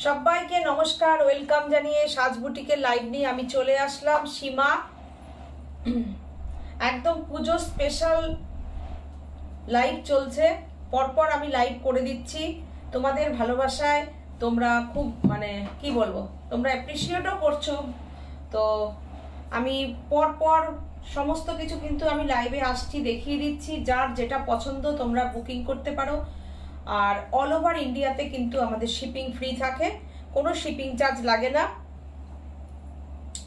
সবাইকে নমস্কার, ওয়েলকাম জানিয়ে সাজ বুটিকের লাইভ নিয়ে আমি চলে আসলাম। সীমা, একদম পুজো স্পেশাল লাইভ চলছে, পরপর আমি লাইভ করে দিচ্ছি। তোমাদের ভালোবাসায় তোমরা খুব মানে কি বলবো, তোমরা অ্যাপ্রিসিয়েটও করছো। তো আমি পরপর সমস্ত কিছু কিন্তু আমি লাইভে আসছি, দেখিয়ে দিচ্ছি। যার যেটা পছন্দ তোমরা বুকিং করতে পারো। আর অল ওভার ইন্ডিয়াতে কিন্তু আমাদের শিপিং ফ্রি থাকে, কোনো শিপিং চার্জ লাগে না।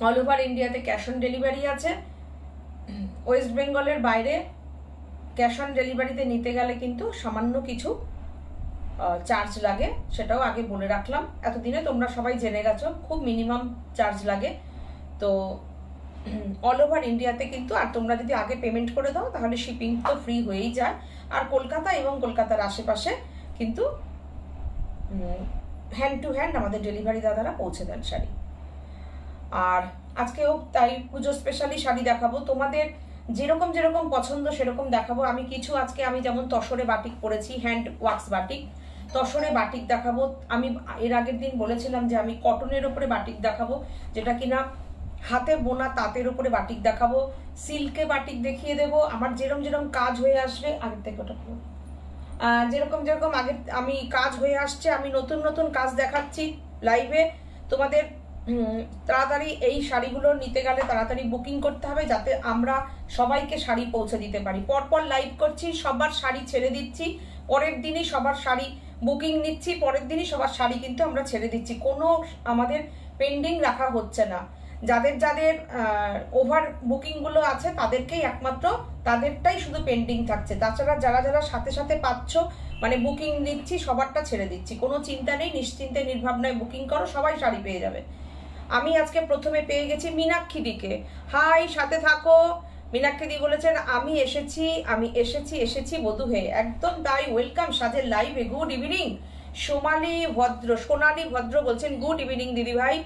অল ওভার ইন্ডিয়াতে ক্যাশ অন ডেলিভারি আছে। ওয়েস্ট বেঙ্গলের বাইরে ক্যাশ অন ডেলিভারিতে নিতে গেলে কিন্তু সামান্য কিছু চার্জ লাগে, সেটাও আগে বলে রাখলাম। এতদিনে তোমরা সবাই জেনে গেছো, খুব মিনিমাম চার্জ লাগে। তো অল ওভার ইন্ডিয়াতে কিন্তু, আর তোমরা যদি আগে পেমেন্ট করে দাও তাহলে শিপিং তো ফ্রি হয়েই যায়। আর কলকাতা এবং কলকাতার আশেপাশে কিন্তু হ্যান্ড টু হ্যান্ড আমাদের ডেলিভারি দাদারা পৌঁছে দেন শাড়ি। আর আজকেও তাই পুজো স্পেশালি শাড়ি দেখাবো, তোমাদের যেরকম যেরকম পছন্দ সেরকম দেখাবো। আমি কিছু আজকে আমি যেমন তসরে বাটিক পরেছি, হ্যান্ড ওয়াক্স বাটিক, তসরে বাটিক দেখাবো। আমি এর আগের দিন বলেছিলাম যে আমি কটনের ওপরে বাটিক দেখাবো, যেটা কিনা হাতে বোনা তাঁতের উপরে বাটিক দেখাবো। সিল্কে বাটিক দেখিয়ে দেবো। আমার যেরকম যেরকম কাজ হয়ে আসবে, আগের থেকে ওটা যেরকম যেরকম আগে আমি কাজ হয়ে আসছে, আমি নতুন নতুন কাজ দেখাচ্ছি লাইভে। তোমাদের তাড়াতাড়ি এই শাড়িগুলো নিতে গেলে তাড়াতাড়ি বুকিং করতে হবে, যাতে আমরা সবাইকে শাড়ি পৌঁছে দিতে পারি। পরপর লাইভ করছি, সবার শাড়ি ছেড়ে দিচ্ছি, পরের দিনই সবার শাড়ি বুকিং নিচ্ছি, পরের দিনই সবার শাড়ি কিন্তু আমরা ছেড়ে দিচ্ছি। কোনো আমাদের পেন্ডিং রাখা হচ্ছে না। যাদের যাদের ওভার বুকিংগুলো আছে তাদেরকেই একমাত্র, তাদেরটাই শুধু পেন্ডিং থাকছে। তাছাড়া যারা যারা সাথে সাথে পাচ্ছ, মানে বুকিং নিচ্ছি, সবারটা ছেড়ে দিচ্ছি। কোনো চিন্তা নেই, নিশ্চিন্তে নির্ভাবনায় বুকিং করো, সবাই শাড়ি পেয়ে যাবে। আমি আজকে প্রথমে পেয়ে গেছি মীনাক্ষীদিকে। হাই, সাথে থাকো। মীনাক্ষীদি বলেছেন আমি এসেছি বধূ হয়ে। একদম তাই, ওয়েলকাম সাজের লাইভে। Good evening. সোনালী ভদ্র বলছেন গুড ইভিনিং দিদি ভাই,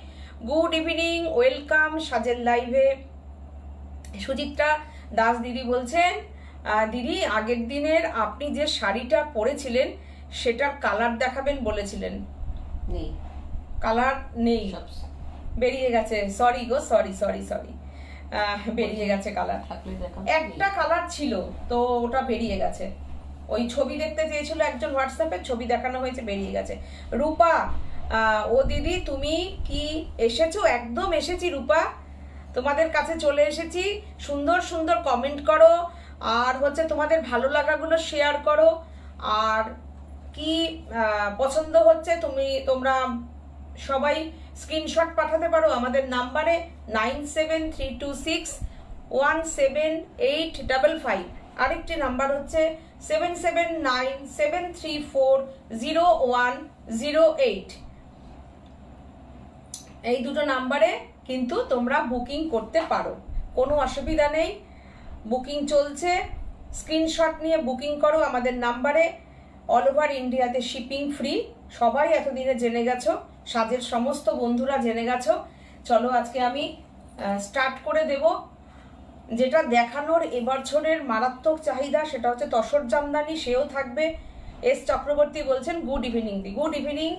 গুড ইভিনিং, ওয়েলকাম সাজের লাইভে। সুচিত্রা দাস দিদি বলছেন দিদি আগের দিনের আপনি যে শাড়িটা পরেছিলেন সেটার কালার দেখাবেন বলেছিলেন, নেই, কালার নেই, বেরিয়ে গেছে। সরি গো, সরি সরি সরি, বেরিয়ে গেছে কালার। একটা কালার ছিল তো ওটা বেরিয়ে গেছে। ওই ছবি দেখতে চেয়েছিল একজন হোয়াটসঅ্যাপে, ছবি দেখানো হয়েছে, বেরিয়ে গেছে। রূপা, ও দিদি তুমি কি এসেছো? একদম এসেছি রূপা, তোমাদের কাছে চলে এসেছি। সুন্দর সুন্দর কমেন্ট করো, আর হচ্ছে তোমাদের ভালো লাগাগুলো শেয়ার করো। আর কি পছন্দ হচ্ছে তোমরা সবাই স্ক্রিনশট পাঠাতে পারো আমাদের নাম্বারে 9732617855। আরেকটি নাম্বার হচ্ছে 7797340108। এই দুটো নাম্বারে কিন্তু তোমরা বুকিং করতে পারো, কোনো অসুবিধা নেই। বুকিং চলছে, স্ক্রিনশট নিয়ে বুকিং করো আমাদের নাম্বারে। অল ওভার ইন্ডিয়াতে শিপিং ফ্রি, সবাই এতদিনে জেনে গেছো, সাজের সমস্ত বন্ধুরা জেনে গেছো। চলো আজকে আমি স্টার্ট করে দেব। যেটা দেখানোর এবছরের মারাত্মক চাহিদা সেটা হচ্ছে তসর জামদানি, সেও থাকবে। এস চক্রবর্তী বলছেন গুড ইভিনিং দি। গুড ইভিনিং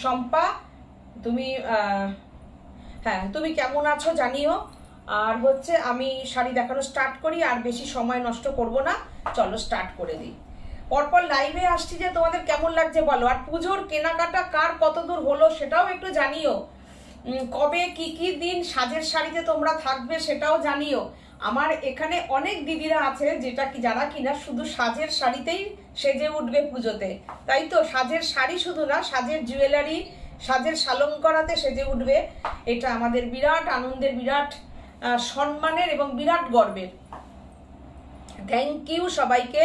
শম্পা, তুমি হ্যাঁ তুমি কেমন আছো জানিও। আর হচ্ছে আমি শাড়ি দেখানো স্টার্ট করি, আর বেশি সময় নষ্ট করব না, চলো স্টার্ট করে দিই। পরপর লাইভে আসছি যে তোমাদের কেমন লাগছে বলো। আর পুজোর কেনাকাটা কার কতদূর হলো সেটাও একটু জানিও। কবে কি কি দিন সাজের শাড়িতে তোমরা থাকবে সেটাও জানিও। আমার এখানে অনেক দিদিরা আছে যারা কিনা শুধু সাজের শাড়িতেই সেজে উঠবে পুজোতে, তাই তো? সাজের শাড়ি শুধু না, সাজের জুয়েলারি, সাজের শালঙ্করাতে সেজে উঠবে। এটা আমাদের বিরাট আনন্দের, বিরাট সম্মানের এবং বিরাট গর্বের। থ্যাংক ইউ সবাইকে,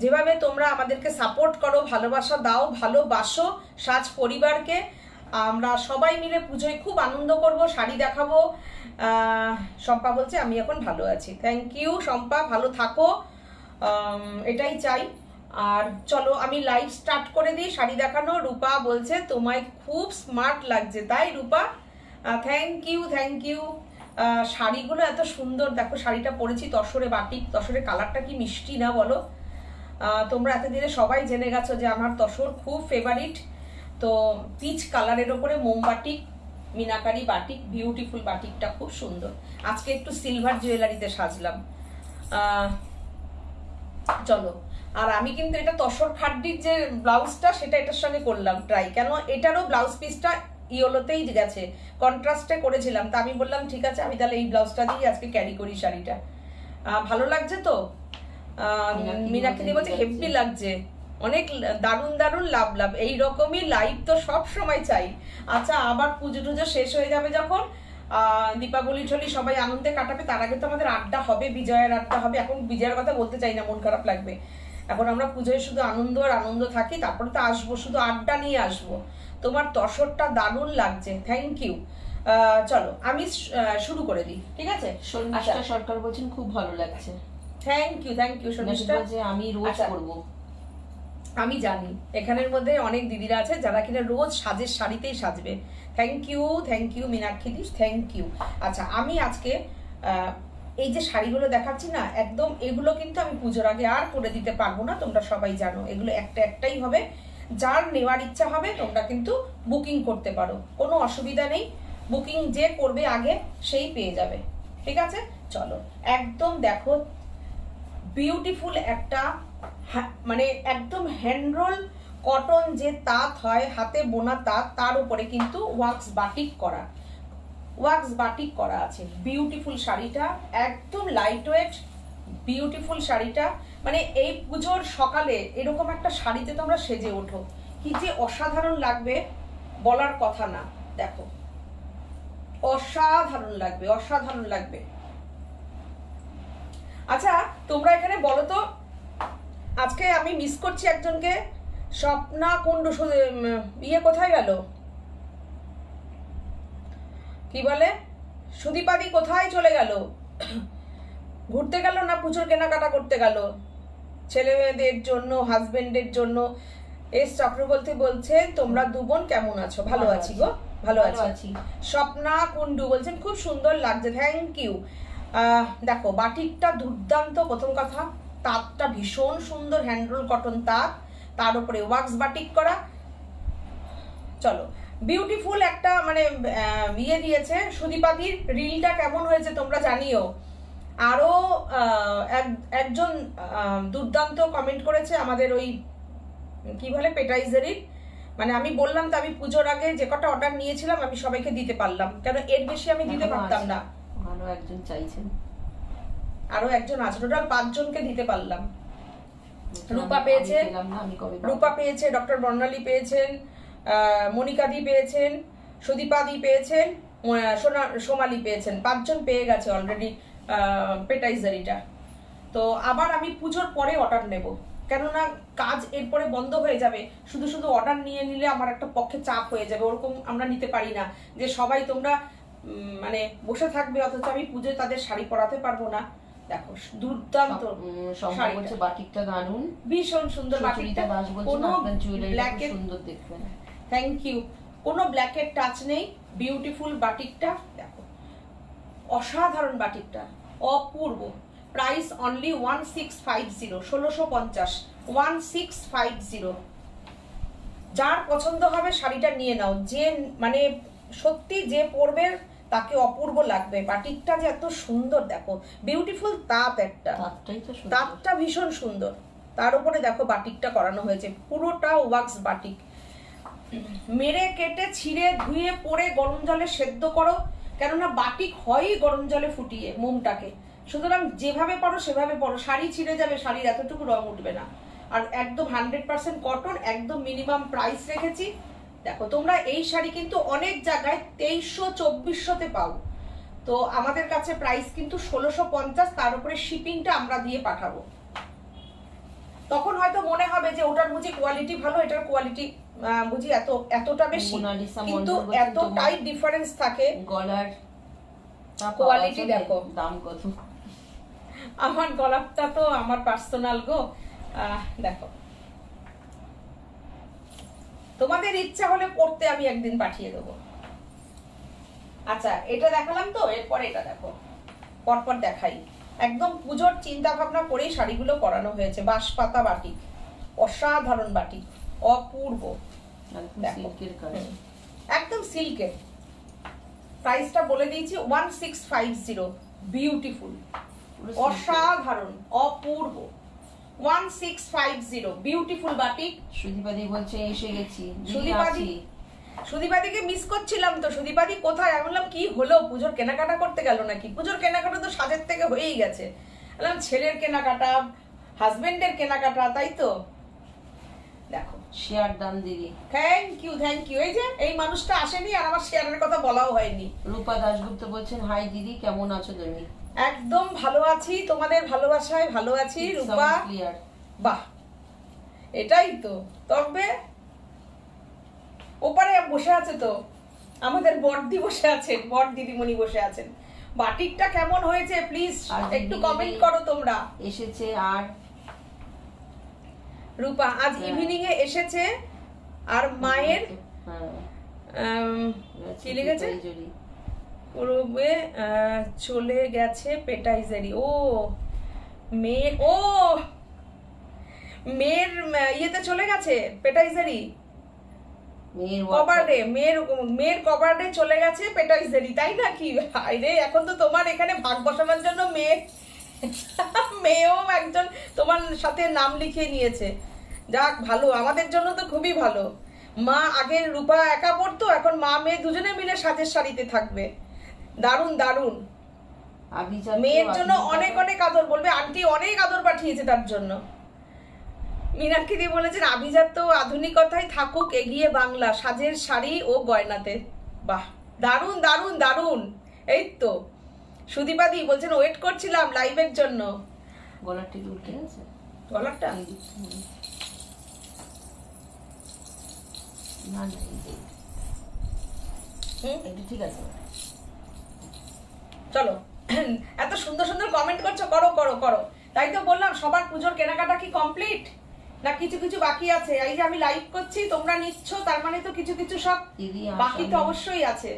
যেভাবে তোমরা আমাদেরকে সাপোর্ট করো, ভালোবাসা দাও, ভালোবাসো সাজ পরিবারকে। আমরা সবাই মিলে পুজোয় খুব আনন্দ করব, শাড়ি দেখাবো। শম্পা বলছে আমি এখন ভালো আছি। থ্যাংক ইউ শম্পা, ভালো থাকো, এটাই চাই। আর চলো আমি লাইভ স্টার্ট করে দিই শাড়ি দেখানো। রূপা বলছে তোমায় খুব স্মার্ট লাগছে, তাই Rupa? Thank you, thank you. শাড়িগুলো এত সুন্দর। দেখো শাড়িটা পরেছি তসরে বাটিক, তসরের কালারটা কি মিষ্টি না বলো। তোমরা এতদিনে সবাই জেনে গেছো যে আমার তসর খুব ফেভারিট। তো পিচ কালারের ওপরে মোমবাটিক, মিনাকারি বাটিক, বিউটিফুল বাটিকটা খুব সুন্দর। আজকে একটু সিলভার জুয়েলারিতে সাজলাম। চলো, আর আমি কিন্তু এটা তসর খাড্ডির যে ব্লাউজটা সেটা এটার সঙ্গে করলাম ট্রাই, কেন এটারও ব্লাউজ পিসটা ইয়েলোতেই গেছে, কন্ট্রাস্টে করেছিলাম। তা আমি বললাম ঠিক আছে আমি তাহলে এই ব্লাউজটা দিয়ে আজকে ক্যারি করি শাড়িটা। ভালো লাগছে তো? মিনাক্ষী বলছে হেভি লাগছে, অনেক দারুণ দারুণ লাভ লাভ। এইরকমই লাইভ তো সব সময় চাই। আচ্ছা, আবার পুজো টুজো শেষ হয়ে যাবে যখন, দীপাবলি ঠলি সবাই আনন্দে কাটাবে, তার আগে তো আমাদের আড্ডা হবে, বিজয়ের আড্ডা হবে। এখন বিজয়ের কথা বলতে চাই না, মন খারাপ লাগবে। এখন আমরা পুজোয় শুধু আনন্দ আর আনন্দ থাকি, তারপরে তো আসবো, শুধু আড্ডা নিয়ে আসবো। তোমার তসরটা দারুণ লাগছে, থ্যাংক ইউ। চলো আমি শুরু করে দিই, ঠিক আছে? শর্মিষ্ঠা সরকার বলছেন খুব ভালো লাগছে। Thank you Sharmishtha. আমি রোজ করব। আমি জানি এখানের মধ্যে অনেক দিদিরা আছে যারা কিনা রোজ সাজের শাড়িতেই সাজবে। থ্যাংক ইউ মীনাক্ষী দি, থ্যাংক ইউ। আচ্ছা, আমি আজকে এই যে শাড়িগুলো দেখাচ্ছি না, একদম এগুলো কিন্তু আমি পুজোর আগে আর করে দিতে পারবো না, তোমরা সবাই জানো। এগুলো একটাই হবে, যার নেওয়ার ইচ্ছা হবে তোমরা কিন্তু বুকিং করতে পারো, কোনো অসুবিধা নেই। বুকিং যে করবে আগে সেই পেয়ে যাবে, ঠিক আছে? চলো, একদম দেখো বিউটিফুল একটা, মানে একদম হ্যান্ডরোল কটন যে তাঁত হয়, হাতে বোনা তাঁত, তার উপরে কিন্তু ওয়াক্স বাটিক করা আছে। বিউটিফুল শাড়িটা, একদম লাইট ওয়েট বিউটিফুল শাড়িটা। মানে এই পুজোর সকালে এরকম একটা শাড়িতে তোমরা সেজে ওঠো, কি যে অসাধারণ লাগবে বলার কথা না। দেখো অসাধারণ লাগবে। আচ্ছা, তোমরা এখানে বলো তো, আজকে আমি মিস করছি একজনকে, স্বপ্না কুণ্ডু, ইয়ে কোথায় গেল, কি বলে, সুদীপাদি কোথায় চলে গেল? ঘুরতে গেল না পুজোর কেনাকাটা করতে গেল? ছেলে মেয়েদের জন্য, হাজবেন্ডের জন্য। এস চক্রবর্তী বলছে তোমরা দু বোন কেমন আছো? ভালো আছি গো, ভালো আছি। স্বপ্না কুণ্ডু বলছেন খুব সুন্দর লাগছে, থ্যাংক ইউ। দেখো বাটিকটা দুর্দান্ত, প্রথম কথা তাঁতটা ভীষণ সুন্দর, হ্যান্ডরোল কটন তাঁত, তার উপরে ওয়াক্স বাটিক করা। চলো, বিউটিফুল একটা মানে ইয়ে দিয়েছে। সুদীপাদির রিলটা কেমন হয়েছে তোমরা জানিও। আরো একজন দুর্দান্ত কমেন্ট করেছে আমাদের ওই কি বলে পেটাইজারির, মানে আমি বললাম তো আমি পুজোর আগে যে কটা অর্ডার নিয়েছিলাম আমি সবাইকে দিতে পারলাম, কেন এর বেশি আমি দিতে পারতাম না। আরো একজন চাইছেন, আরো একজন আছে, টোটাল 5 জনকে দিতে পারলাম। রূপা পেয়েছে, ডক্টর বর্ণালী পেয়েছেন, মনিকা দি পেয়েছেন, সুদীপা দি পেয়েছেন, সোমালি পেয়েছেন, 5 জন পেয়ে গেছে অলরেডি পেটাইজারিটা। তো আবার আমি পুজোর পরে অর্ডার নেব, কেননা কাজ এরপরে বন্ধ হয়ে যাবে। শুধু অর্ডার নিয়ে নিলে আমার একটা পক্ষে চাপ হয়ে যাবে, ওরকম আমরা নিতে পারি না যে সবাই তোমরা মানে বসে থাকবে অথচ আমি পুজোয় তাদের শাড়ি পরাতে পারবো না। দেখো দুর্দান্ত শাড়িটা, বাটিকটা দারুণ, ভীষণ সুন্দর বাটিকটা, কোনো ব্ল্যাকের সুন্দর দেখতে। Thank you. কোনো ব্ল্যাকের টাচ নেই, বিউটিফুল বাটিকটা। দেখো অসাধারণ বাটিকটা, অপূর্ব। Price only 1650, 1650, 1650। যার পছন্দ হবে শাড়িটা নিয়ে নাও, যে মানে সত্যি যে পরবে তাকে অপূর্ব লাগবে। বাটিকটা যে এত সুন্দর, দেখো বিউটিফুল তাঁত, একটা তাঁতটা ভীষণ সুন্দর, তার উপরে দেখো বাটিকটা করানো হয়েছে, পুরোটা ওয়াক্স বাটিক। মেরে কেটে ছিঁড়ে ধুয়ে পরে গরম জলে সেদ্ধ করো, কেননা বাটিক হয়ই গরম জলে ফুটিয়ে মোমটাকে। সুতরাং যেভাবে পারো সেভাবে পরো, শাড়ি ছিঁড়ে যাবে, শাড়ির এতটুকু রং উঠবে না। আর একদম 100% কটন, একদম মিনিমাম প্রাইস রেখেছি। দেখো তোমরা এই শাড়ি কিন্তু অনেক জায়গায় 2300-2400-তে পাও, তো আমাদের কাছে প্রাইস কিন্তু 1650, তার উপরে শিপিংটা আমরা দিয়ে পাঠাবো। তখন হয়তো মনে হবে যে ওটার বুঝি কোয়ালিটি ভালো, এটার কোয়ালিটি বুঝি এতটা বেশি, কিন্তু এতটাই ডিফারেন্স থাকে। গলার কোয়ালিটি দেখো, দাম কত। আমার গলাটা তো আমার পার্সোনাল গো। দেখো তোমাদের ইচ্ছা হলে পড়তে আমি একদিন পাঠিয়ে দেবো। আচ্ছা এটা দেখালাম তো, এরপরে এটা দেখো, পরপর দেখাই। একদম পুজোর চিন্তা ভাবনা করেই শাড়িগুলো করানো হয়েছে। বাঁশপাতা বাটিক, অসাধারণ বাটিক, অপূর্ব, সিল্কের কাজ, একদম সিল্কের। প্রাইসটা বলে দিয়েছি 1650, বিউটিফুল, অসাধারণ, অপূর্ব, 1650, বিউটিফুল বাটিক। সুদীপাদি বলছে এসে গেছি। সুদীপাদিকে মিস করছিলাম তো। সুদীপাদি কোথায়? আমি বললাম কি হলো, পুজোর কেনাকাটা করতে গেল নাকি? পুজোর কেনাকাটা তো সাজের থেকে হয়েই গেছে। বললাম ছেলের কেনাকাটা, হাজবেন্ডের কেনাকাটা, তাই তো। দেখো শেয়ার দান দিদি, থ্যাংক ইউ, থ্যাংক ইউ। এই যে এই মানুষটা আসেনি আর আমার শেয়ারের কথা বলাও হয়নি। রূপা দাশগুপ্ত বলছেন হাই দিদি, কেমন আছো তুমি? একদম ভালো আছি, তোমাদের ভালোবাসায় ভালো আছি রূপা। বাহ, এটাই তো। তবে ওপারে বসে আছে তো আমাদের বড়দি, বসে আছেন বড় দিদিমণি বসে আছেন। বাটিকটা কেমন হয়েছে প্লিজ একটু কমেন্ট করো তোমরা। এসেছে আর রূপা আজ ইভিনিং এ এসেছে আর মায়ের কি লিখেছে, পূর্বে চলে গেছে পেটাইজারি। ও মেয়ের, ও মেয়ের ইয়েতে চলে গেছে পেটাইজারি, কভারে, মেয়ের কভারে চলে গেছে পেটাইজারি, তাই নাকি? আরে এখন তো তোমার এখানে ভাগ বসানোর জন্য মেয়েও একজন তোমার সাথে নাম লিখিয়ে নিয়েছে। যাক ভালো, আমাদের জন্য তো খুবই ভালো। মা আগে রূপা একা পড়তো, এখন মা মেয়ে দুজনে মিলে সাজের শাড়িতে থাকবে। দারুন দারুন। মেয়ের জন্য অনেক অনেক আদর বলবে, আন্টি অনেক আদর পাঠিয়েছে তার জন্য। মীনাক্ষী দি বলেছেন আভিজাত তো আধুনিকতায় থাকুক এগিয়ে বাংলা, সাজের শাড়ি ও গয়নাতে। বাহ, দারুন দারুন দারুন। এই তো সুদীপাদি বলছেন ওয়েট করছিলাম লাইভের জন্য। গলারটা কি উঠে গেছে? গলারটা না না, এটা ঠিক আছে। চলো, এত সুন্দর সুন্দর কমেন্ট করছো, করো করো করো। তাই তো বললাম সবার পুজোর কেনাকাটা কি কমপ্লিট না কিছু কিছু বাকি আছে? এই যে আমি লাইভ করছি, তোমরা নিচ্ছ, তার মানে তো কিছু কিছু সব বাকি তো অবশ্যই আছে।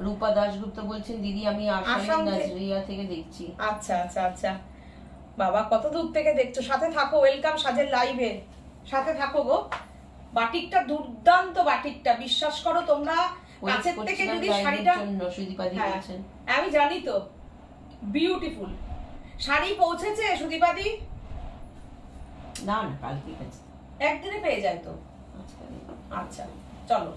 রূপা দাশগুপ্ত বলছেন দিদি আমি আসাম নাজরিয়া থেকে দেখছি। আচ্ছা আচ্ছা আচ্ছা, বাবা কত দূর থেকে দেখছো, সাথে থাকো, ওয়েলকাম সাজের লাইভে, সাথে থাকো গো। বাটিকটা দুর্দান্ত, বাটিকটা বিশ্বাস করো তোমরা, কাছের থেকে যদি শাড়িটা, আমি জানি তো, বিউটিফুল শাড়ি পৌঁছেছে সুদীপাদি? না না, কালকে গেছে, একদিনে পেয়ে যায় তো। আচ্ছা চলো,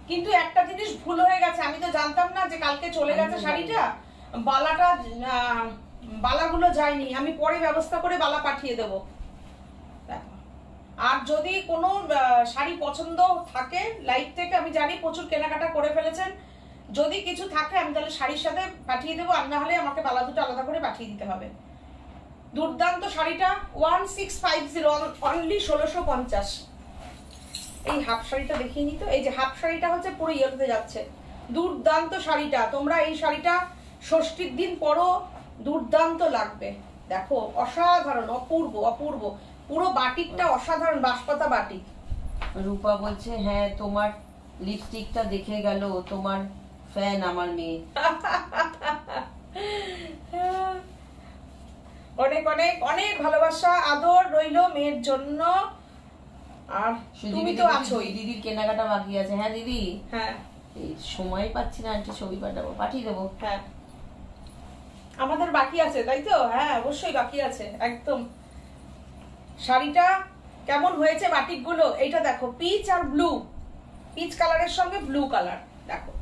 কিন্তু একটা জিনিস ভুল হয়ে গেছে, আমি তো জানতাম না যে কালকে চলে গেছে শাড়িটা। বালাগুলো যায়নি, আমি পরে ব্যবস্থা করে বালা পাঠিয়ে দেব। আর যদি কোনো শাড়ি পছন্দ থাকে লাইভ থেকে, আমি জানি প্রচুর কেনাকাটা করে ফেলেছেন, যদি কিছু থাকে আমি তাহলে শাড়ির সাথে পাঠিয়ে দেবো, আর না হলে আমাকে বালা দুটো আলাদা করে পাঠিয়ে দিতে হবে। দুর্দান্ত শাড়িটা 1650, অনলি 1650। এই হাফ শাড়িটা দেখিয়ে নিত, এই যে হাফ শাড়িটা হচ্ছে পুরো ইয়েতে যাচ্ছে। দুর্দান্ত শাড়িটা, তোমরা এই শাড়িটা ষষ্ঠীর দিন পরো, দুর্দান্ত লাগবে। দেখো অসাধারণ, অপূর্ব অপূর্ব, পুরো বাটিকটা অসাধারণ, বাঁশপাতা বাটিক। রূপা বলছে হ্যাঁ তোমার লিপস্টিকটা দেখে গেল, তোমার ফ্যান আমার মেয়ে। অনেক অনেক অনেক ভালোবাসা আদর রইলো মেয়ের জন্য। আর তুমি তো আছোই। দিদির কেনাকাটা বাকি আছে। হ্যাঁ দিদি, হ্যাঁ এই সময় পাচ্ছি না, আন্টি ছবি পাঠাবো, পাঠিয়ে দেবো। হ্যাঁ আমাদের বাকি আছে, তাই তো? হ্যাঁ অবশ্যই বাকি আছে একদম। শাড়িটা কেমন হয়েছে বাটিক গুলো, এইটা দেখো, পিচ আর ব্লু, পিচ কালারের সঙ্গে ব্লু কালার, দেখো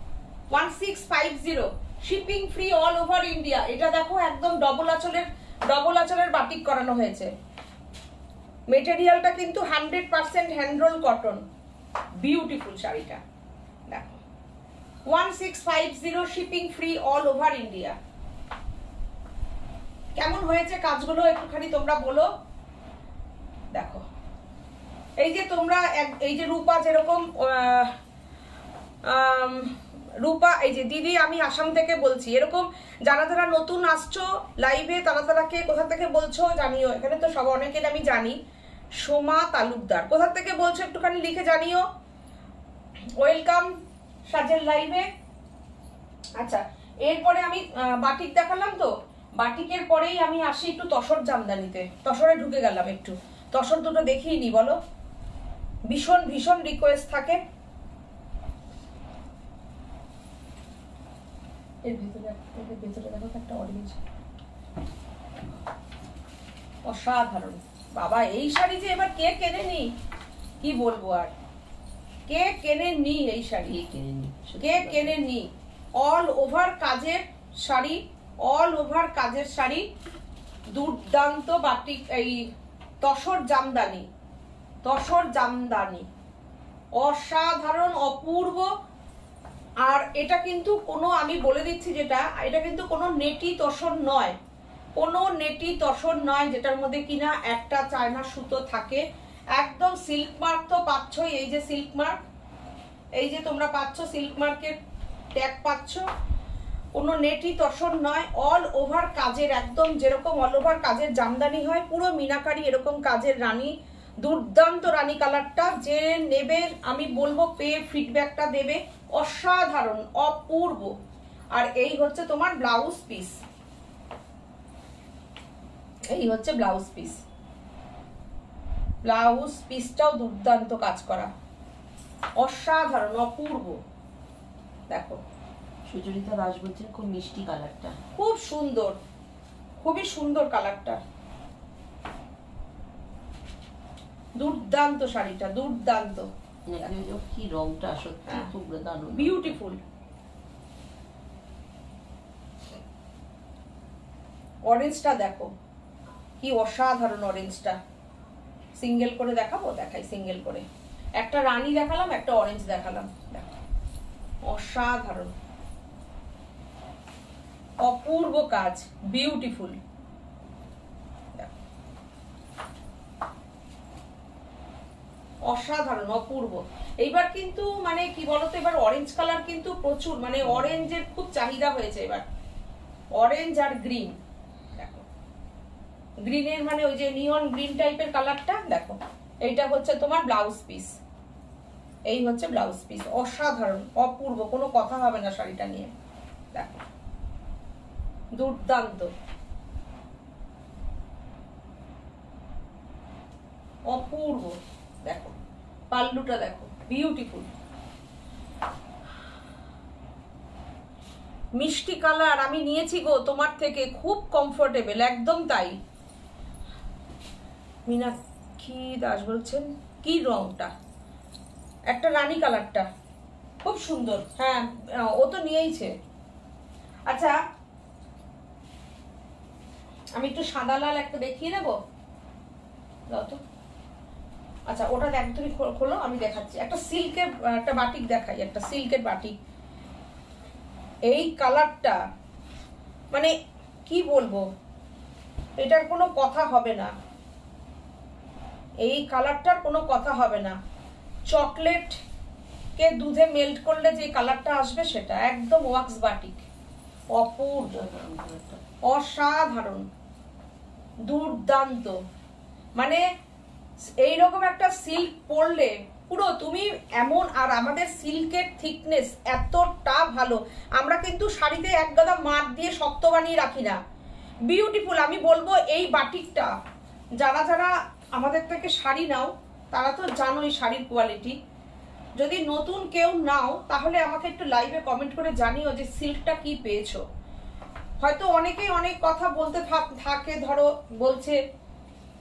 1650, shipping free all over India. এটা দেখো একদম ডবল আঁচলের বাটিক করানো হয়েছে। মেটেরিয়ালটা কিন্তু 100% হ্যান্ড রোল কটন, বিউটিফুল শাড়িটা দেখো, 1650, shipping free all over India. কেমন হয়েছে কাজগুলো একটুখানি তোমরা বলো। দেখো এই যে তোমরা, এই যে রূপা যেরকম, রূপা এই যে দিদি আমি আসাম থেকে বলছি, এরকম যারা যারা নতুন আসছো লাইভে, তারা কে কোথা থেকে বলছো জানিও। এখানে তো সব অনেকের আমি জানি। সোমা তালুকদার কোথা থেকে বলছো একটুখানি লিখে জানিও। ওয়েলকাম সাজের লাইভে। আচ্ছা, এরপরে আমি বাটিক দেখালাম, তো বাটিকের পরেই আমি আসি একটু তসর জামদানিতে। তসরে ঢুকে গেলাম, একটু তসর দুটো দেখিয়ে নি বলো। ভীষণ ভীষণ রিকোয়েস্ট থাকে। এর ভিতরে দেখো একটা অরেঞ্জ, অসাধারণ বাবা। এই শাড়ি যে এবার কে কেনেনি কি বলবো, আর কে কেনেনি এই শাড়ি, কে কেনেনি। অল ওভার কাজের শাড়ি, অল ওভার কাজের শাড়ি, দুর্দান্ত বাটিক, এই তসর জামদানি, তসর জামদানি অসাধারণ অপূর্ব। আর এটা কিন্তু কোনো, আমি বলে দিচ্ছি যেটা, এটা কিন্তু কোনো নেটি তসর নয়, কোনো নেটি তসর নয় যেটার মধ্যে কিনা একটা চায়না সুতো থাকে। একদম সিল্ক মার্ক তো পাচ্ছই, এই যে সিল্ক মার্ক, এই যে তোমরা পাচ্ছ সিল্ক মার্কের ট্যাগ পাচ্ছ। কোনো নেটি তসর নয়, অল ওভার কাজের, একদম যেরকম অল ওভার কাজের জামদানি হয়, পুরো মিনাকারি এরকম কাজের রানী। দুর্দান্ত রানী কালারটা, যে নেবে আমি বলবো পেয়ে ফিডব্যাকটা দেবে, অসাধারণ অপূর্ব। আর এই হচ্ছে তোমার ব্লাউজ পিস, এই হচ্ছে ব্লাউজ পিস। ব্লাউজ পিসটাও দুর্দান্ত কাজ করা, অসাধারণ অপূর্ব। দেখো সুচরিতা দাস বলছেন খুব মিষ্টি কালারটা, খুব সুন্দর, খুবই সুন্দর কালারটা, দুর্দান্ত শাড়িটা, দুর্দান্ত। কি রংটা সত্যি খুব দারুণ, বিউটিফুল। অরেঞ্জটা দেখো কি অসাধারণ, অরেঞ্জটা সিঙ্গেল করে দেখাবো, দেখাই সিঙ্গেল করে। একটা রানী দেখালাম, একটা অরেঞ্জ দেখালাম, দেখো অসাধারণ অপূর্ব কাজ, বিউটিফুল। অসাধারণ অপূর্ব। এইবার কিন্তু মানে কি বলতো, এবার অরেঞ্জ কালার কিন্তু প্রচুর, মানে অরেঞ্জের খুব চাহিদা হয়েছে এবার, অরেঞ্জ আর গ্রিন। দেখো গ্রিনের মানে ওই যে নিয়ন গ্রিন টাইপের কালারটা, দেখো এইটা হচ্ছে তোমার ব্লাউজ পিস, এই হচ্ছে ব্লাউজ পিস। অসাধারণ অপূর্ব, কোনো কথা হবে না শাড়িটা নিয়ে। দেখো দুর্দান্ত অপূর্ব। দেখো পাল্লুটা দেখো, বিউটিফুল মিষ্টি কালার। আমি নিয়েছি গো তোমার থেকে, খুব কমফোর্টেবল, একদম তাই। মীনাক্ষী দাস বলছেন কি রংটা, একটা রানী কালারটা খুব সুন্দর। হ্যাঁ ও তো নিয়েইছে। আচ্ছা আমি একটু সাদা লাল একটা দেখিয়ে দেবো, দাও তো। আচ্ছা ওটা দেখ, তুমি খোলো, আমি দেখাচ্ছি। একটা সিল্কের একটা বাটিক দেখাই, একটা সিল্কের বাটিক। এই কালারটা মানে কি বলবো, এটার কোনো কথা হবে না, এই কালারটার কোনো কথা হবে না। চকলেট কে দুধে মেল্ট করলে যে কালারটা আসবে সেটা একদম ওয়াক্স বাটিক, অপূর্ব অসাধারণ দুর্দান্ত। মানে এইরকম একটা সিল্ক পরলে পুরো তুমি এমন, আর আমাদের সিল্কের থিকনেস এতটা ভালো, আমরা কিন্তু শাড়িতে এক গাদা মাঠ দিয়ে শক্ত বানিয়ে রাখি না, বিউটিফুল। আমি বলবো এই বাটিকটা যারা যারা আমাদের থেকে শাড়ি নাও তারা তো জানোই শাড়ির কোয়ালিটি। যদি নতুন কেউ নাও তাহলে আমাকে একটু লাইভে কমেন্ট করে জানিও যে সিল্কটা কি পেয়েছো। হয়তো অনেকেই অনেক কথা বলতে থাকে, ধরো বলছে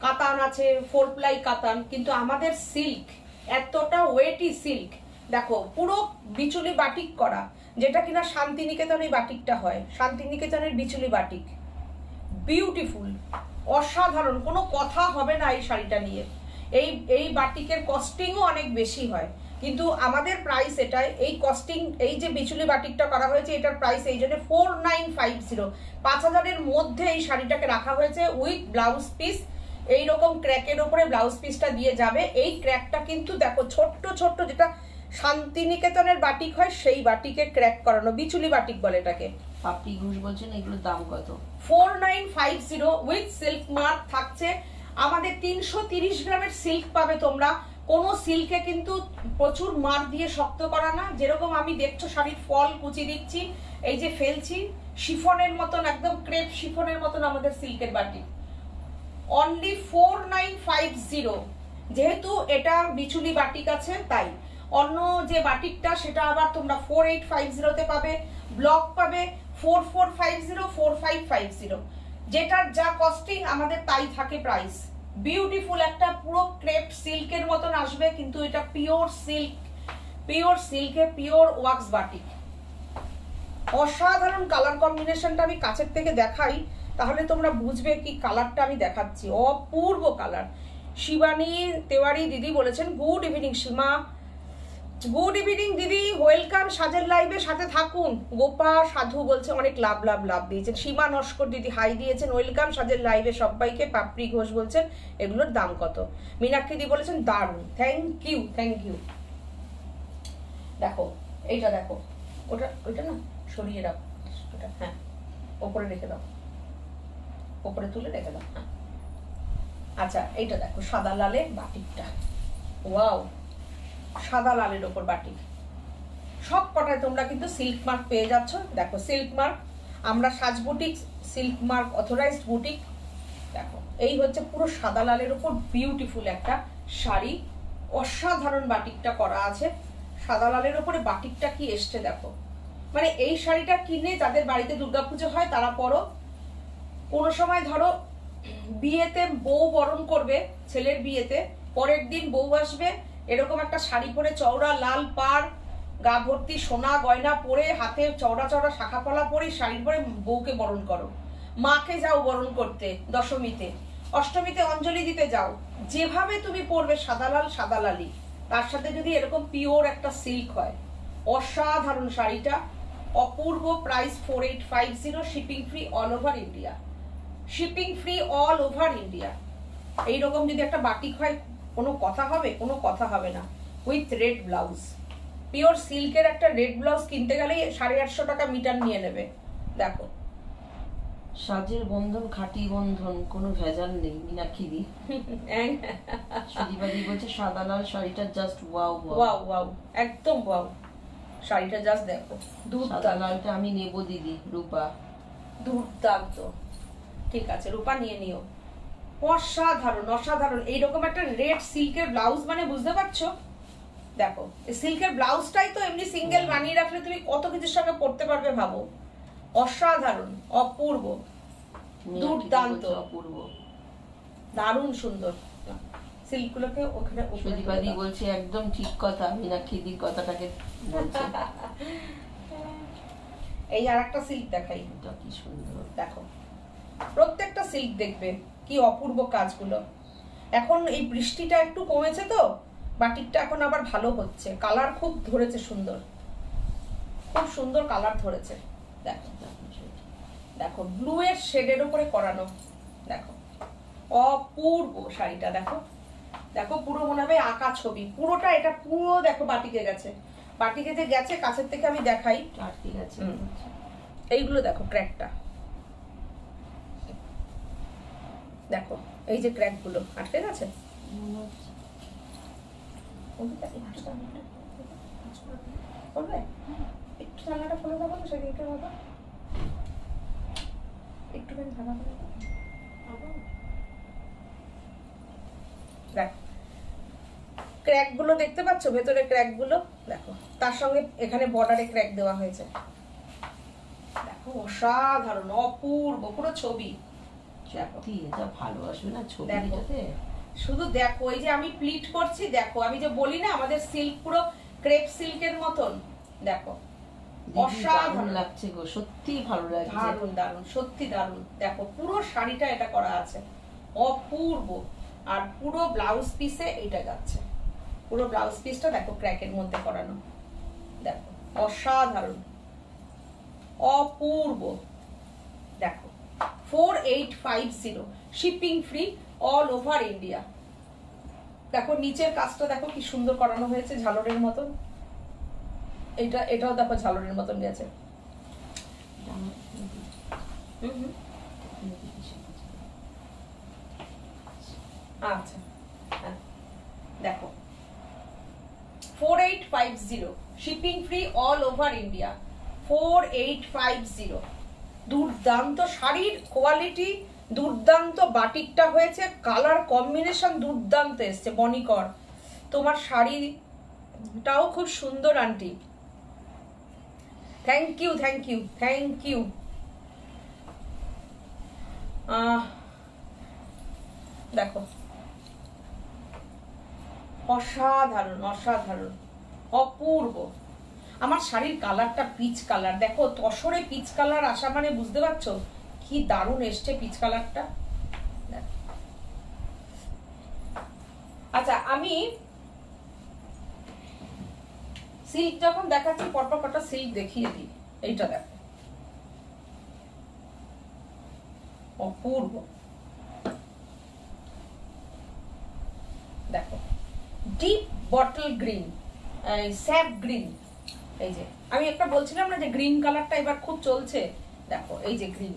কাতান আছে, 4 প্লাই কাতান, কিন্তু আমাদের সিল্ক এতটা ওয়েটি সিল্ক। দেখো পুরো বিচুলি বাটিক করা, যেটা কিনা শান্তিনিকেতনের বাটিকটা হয়, শান্তিনিকেতনের বিচুলি বাটিক, বিউটিফুল অসাধারণ, কোনো কথা হবে না এই শাড়িটা নিয়ে। এই বাটিকের কস্টিংও অনেক বেশি হয়, কিন্তু আমাদের প্রাইস এটাই, এই কস্টিং, এই যে বিচুলি বাটিকটা করা হয়েছে এটার প্রাইস এই জন্য 4950, 5000-এর মধ্যে এই শাড়িটাকে রাখা হয়েছে উইথ ব্লাউজ পিস। এইরকম ক্র্যাকের ওপরে ব্লাউজ পিসটা দিয়ে যাবে। এই ক্র্যাকটা কিন্তু দেখো ছোট্ট ছোট্ট, যেটা শান্তিনিকেতনের বাটিক হয় সেই বাটিকের ক্র্যাক করানো, বিচুলি বাটিক বলে এটাকে। পাপড়ি ঘোষ বলছেন এগুলোর দাম কত? 4950 উইথ সিল্ক মার্ক থাকছে। আমাদের 330 গ্রামের সিল্ক পাবে তোমরা কোনো সিল্কে কিন্তু প্রচুর মার দিয়ে শক্ত করা না, যেরকম আমি দেখছো শাড়ির ফল কুচি দিচ্ছি, এই যে ফেলছি, শিফনের মতন, একদম ক্রেপ শিফনের মতন আমাদের সিল্কের বাটিক। অনলি 4950, যেহেতু এটা বিচুলি বাটিক আছে তাই। অন্য যে বাটিকটা সেটা আবার তোমরা 4850 তে পাবে, ব্লক পাবে 4450, 4550, যেটার যা কস্টিং আমাদের তাই থাকে প্রাইস। বিউটিফুল একটা পুরো ক্রেপ সিল্কের মতন আসবে, কিন্তু এটা পিওর সিল্ক, পিওর সিল্কে পিওর ওয়াক্স বাটিক। অসাধারণ কালার কম্বিনেশনটা আমি কাছের থেকে দেখাই, তাহলে তোমরা বুঝবে কি কালারটা আমি দেখাচ্ছি, অপূর্ব কালার। শিবানী তেওয়ারি দিদি বলেছেন গুড ইভিনিং সীমা, গুড ইভিনিং দিদি, ওয়েলকাম সাজের লাইভে, সাথে থাকুন। গোপা সাধু বলছে অনেক লাভ লাভ লাভ দিয়েছেন। সীমা নস্কর দিদি হাই দিয়েছেন, ওয়েলকাম সাজের লাইভে সবাইকে। পাপড়ি ঘোষ বলছেন এগুলোর দাম কত। মীনাক্ষী দি বলেছেন দারুণ, থ্যাংক ইউ থ্যাংক ইউ। দেখো এইটা দেখো, ওইটা না সরিয়ে রাখো, ওটা হ্যাঁ ওপরে রেখে দাও, ওপরে তুলে রেখে দাও। হ্যাঁ আচ্ছা, এইটা দেখো সাদা লালের বাটিকটা, ওয়াও, সাদা লালের ওপর বাটিক। সব কটায় তোমরা কিন্তু সিল্ক মার্ক পেয়ে যাচ্ছ। দেখো সিল্ক মার্ক, আমরা সাজ boutique silk mark authorised boutique. দেখো এই হচ্ছে পুরো সাদা লালের ওপর বিউটিফুল একটা শাড়ি, অসাধারণ বাটিকটা করা আছে। সাদা লালের ওপরে বাটিকটা কি এসছে দেখো, মানে এই শাড়িটা কিনে যাদের বাড়িতে দুর্গাপুজো হয় তারা পরো। কোনো সময় ধরো বিয়েতে বউ বরণ করবে, ছেলের বিয়েতে, পরের দিন বউ আসবে, এরকম একটা শাড়ি পরে চওড়া লাল পাড়, গা ভর্তি সোনা গয়না পরে, হাতে চওড়া চওড়া শাখা পলা পরে শাড়ি পরে বউকে বরণ করো। মাকে যাও বরণ করতে দশমীতে, অষ্টমীতে অঞ্জলি দিতে যাও, যেভাবে তুমি পরবে সাদা লাল সাদা লালি, তার সাথে যদি এরকম পিওর একটা সিল্ক হয়, অসাধারণ শাড়িটা, অপূর্ব। Price 4850, shipping free all over India, shipping free all over India. এইরকম যদি একটা বাটিক হয় কোনো কথা হবে? কোনো কথা হবে না। উইথ রেড ব্লাউজ, পিওর সিল্কের একটা রেড ব্লাউজ কিনতে গেলেই 850 টাকা মিটার নিয়ে নেবে। দেখো সাজের বন্ধন খাঁটি বন্ধন, কোনো ভেজাল নেই। মীনাক্ষী দি সুদীপাদি বলছে সাদা লাল শাড়িটা জাস্ট ওয়াও ওয়াও ওয়াও, একদম ওয়াও, শাড়িটা জাস্ট দেখো, সাদা লালটা আমি নেব দিদি। রূপা দুর্দান্ত, ঠিক আছে রূপা নিয়ে নিও। অসাধারণ অসাধারণ, এইরকম একটা রেড সিল্কের ব্লাউজ, মানে বুঝতে পারছো? দেখো এই সিল্কের ব্লাউজটাই তো এমনি সিঙ্গেল বানিয়ে রাখলে তুমি কত কিছুর সঙ্গে পড়তে পারবে ভাবো। অসাধারণ, অপূর্ব, দুর্দান্ত, অপূর্ব, দারুণ সুন্দর। সিল্কগুলোকে ওখানে সুদীপাদি বলছে একদম ঠিক কথা, মীনাক্ষী দির কথাটাকে বলছে। এই আর একটা সিল্ক দেখাই, এটা কি সুন্দর দেখো, প্রত্যেকটা সিল্ক দেখবে কি অপূর্ব কাজগুলো। এখন এই বৃষ্টিটা একটু কমেছে তো বাটিকটা এখন আবার ভালো হচ্ছে, কালার খুব ধরেছে, সুন্দর, খুব সুন্দর কালার ধরেছে। দেখো দেখো ব্লু এর শেডের উপরে করানো, দেখো অপূর্ব শাড়িটা। দেখো দেখো পুরো মনে হবে আঁকা ছবি, পুরোটা এটা পুরো দেখো বাটিকে গেছে, বাটিকে যে গেছে কাছের থেকে আমি দেখাই। আটকে গেছে এইগুলো দেখো ক্র্যাকটা, দেখো এই যে ক্র্যাক গুলো আটকে গেছে। একটু জানলাটা খুলে দেবো তো সেদিনকার মতো, একটুখানি ঢাকা করে দাও। দেখো ক্র্যাক গুলো দেখতে পাচ্ছ, ভেতরে ক্র্যাক গুলো দেখো, তার সঙ্গে এখানে বর্ডারে ক্র্যাক দেওয়া হয়েছে। দেখো অসাধারণ, অপূর্ব, পুরো ছবি। সত্যি এটা ভালোবাসবে না ছবিটাতে। শুধু দেখো এই যে আমি প্লিট করছি, দেখো আমি যে বলি না আমাদের সিল্ক পুরো ক্রেপ সিল্কের মতন, দেখো অসাধারণ লাগছে গো, সত্যি ভালো লাগছে, দারুণ দারুণ, সত্যি দারুণ। দেখো পুরো শাড়িটা এটা করা আছে, অপূর্ব। আর পুরো ব্লাউজ পিসে এটা যাচ্ছে, পুরো ব্লাউজ পিসটা দেখো ক্র্যাকের মধ্যে করানো, দেখো অসাধারণ, অপূর্ব। দেখো 4850, shipping free all over India. দেখো নিচের কাজটা দেখো কি সুন্দর করানো হয়েছে, ঝালরের মতন। এটাও দেখো ঝালরের মতন গেছে। আচ্ছা হ্যাঁ দেখো 4850, shipping free all over India. 4850। দুর্দান্ত শাড়ির কোয়ালিটি, দুর্দান্ত বাটিকটা হয়েছে, কালার কম্বিনেশন দুর্দান্ত এসছে। বনিকর, তোমার শাড়িটাও খুব সুন্দর aunty. Thank you, thank you, thank you. দেখো, অসাধারণ, অসাধারণ, অপূর্ব। আমার শাড়ির কালারটা পিচ কালার, দেখো তসরে পিচ কালার আসা মানে বুঝতে পারছো কি দারুণ এসছে পিচ কালারটা। আচ্ছা, আমি সিল্ক যখন দেখাচ্ছি পরপর কটা সিল্ক দেখিয়ে দিই। এইটা দেখো, অপূর্ব। দেখো, deep bottle green, sap green. এই যে আমি একটা বলছিলাম না যে গ্রিন কালারটা এবার খুব চলছে, দেখো এই যে গ্রিন,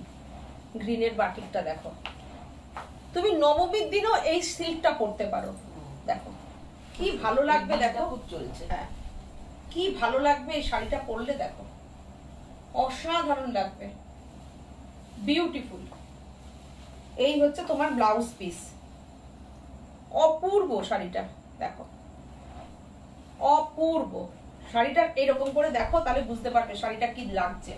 গ্রিনের বাটিকটা দেখো। তুমি নবমীর দিনও এই সিল্কটা পরতে পারো। দেখো কি ভালো লাগবে, দেখো খুব চলছে। হ্যাঁ, কি ভালো লাগবে এই শাড়িটা পরলে, দেখো অসাধারণ লাগবে, বিউটিফুল। এই হচ্ছে তোমার ব্লাউজ পিস, অপূর্ব শাড়িটা, দেখো অপূর্ব। শাড়িটা এরকম করে দেখো, তাহলে বুঝতে পারবে শাড়িটা কি লাগছে।